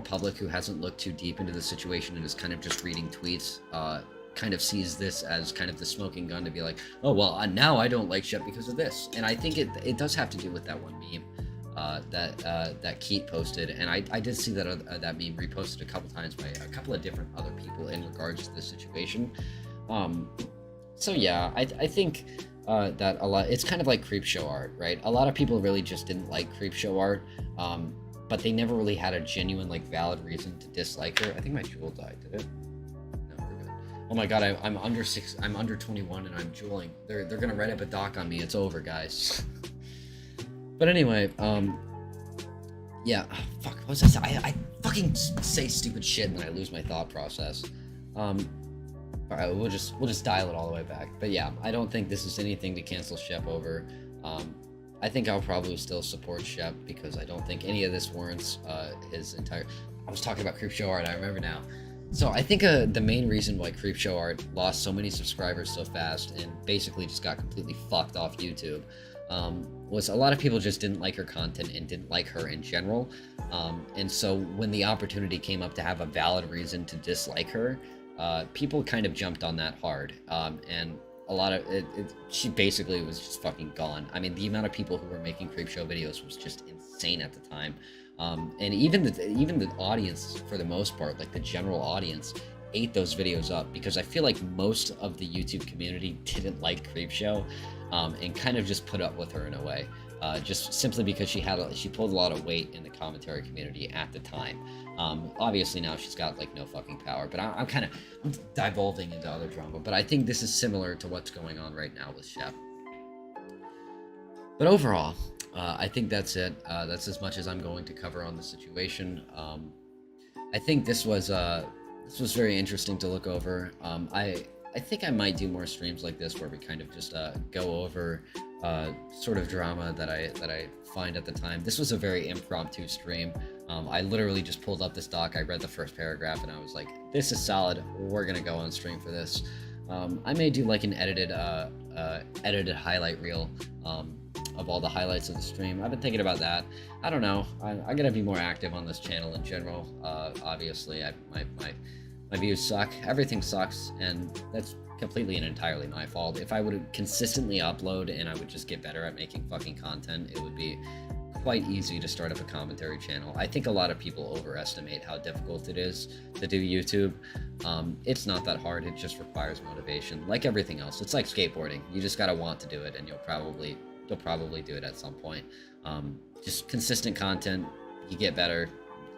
public who hasn't looked too deep into the situation and is kind of just reading tweets kind of sees this as kind of the smoking gun to be like, oh well, now I don't like Shep because of this. And I think it does have to do with that one meme that Keat posted, and I did see that that meme reposted a couple times by a couple of different other people in regards to this situation. So yeah, I think that a lot, it's kind of like creepshow art, right? A lot of people really just didn't like creepshow art, but they never really had a genuine, like, valid reason to dislike her. I think my jewel died, did it? No, we're good. Oh my god, I'm under 21 and I'm jeweling. They're gonna write up a doc on me. It's over, guys. But anyway, yeah, fuck, what was I saying? I fucking say stupid shit and then I lose my thought process. Alright, we'll just dial it all the way back. But yeah, I don't think this is anything to cancel Shep over. I think I'll probably still support Shep because I don't think any of this warrants his entire... I was talking about Creepshow Art, I remember now. So I think the main reason why Creepshow Art lost so many subscribers so fast and basically just got completely fucked off YouTube was a lot of people just didn't like her content and didn't like her in general. And so when the opportunity came up to have a valid reason to dislike her, people kind of jumped on that hard. And a lot of she basically was just fucking gone. I mean, the amount of people who were making Creepshow videos was just insane at the time. And even the audience, for the most part, like the general audience, ate those videos up because I feel like most of the YouTube community didn't like Creepshow, and kind of just put up with her in a way, just simply because she pulled a lot of weight in the commentary community at the time. Obviously now she's got like no fucking power, but I'm divulging into other drama. But I think this is similar to what's going on right now with Shep. But overall, I think that's it. That's as much as I'm going to cover on the situation. I think this was very interesting to look over. I think I might do more streams like this where we kind of just go over sort of drama that I find at the time. This was a very impromptu stream. I literally just pulled up this doc, I read the first paragraph, and I was like, this is solid, we're gonna go on stream for this. I may do like an edited highlight reel of all the highlights of the stream. I've been thinking about that. I don't know. I'm gonna be more active on this channel in general. Obviously, my views suck. Everything sucks, and that's completely and entirely my fault. If I would consistently upload and I would just get better at making fucking content, it would be quite easy to start up a commentary channel. I think a lot of people overestimate how difficult it is to do YouTube. It's not that hard. It just requires motivation. Like everything else, it's like skateboarding. You just gotta want to do it, and you'll probably do it at some point. Just consistent content, you get better,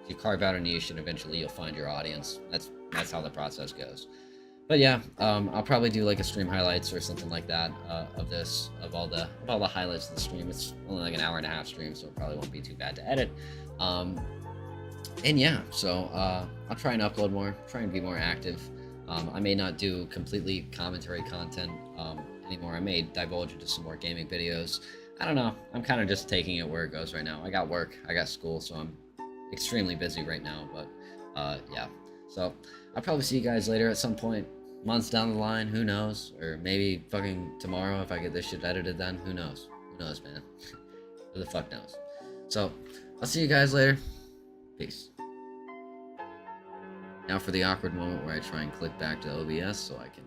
you carve out a niche, and eventually you'll find your audience. That's how the process goes. But yeah, I'll probably do like a stream highlights or something like that of all the highlights of the stream. It's only like an hour and a half stream, so it probably won't be too bad to edit. And yeah, so I'll try and upload more, try and be more active. I may not do completely commentary content anymore. I may divulge into some more gaming videos. I don't know. I'm kind of just taking it where it goes right now. I got work, I got school, so I'm extremely busy right now. But yeah, so I'll probably see you guys later at some point. months down the line, who knows? Or maybe fucking tomorrow if I get this shit edited then, who knows? Who knows, man? Who the fuck knows? So, I'll see you guys later. Peace. Now for the awkward moment where I try and click back to OBS so I can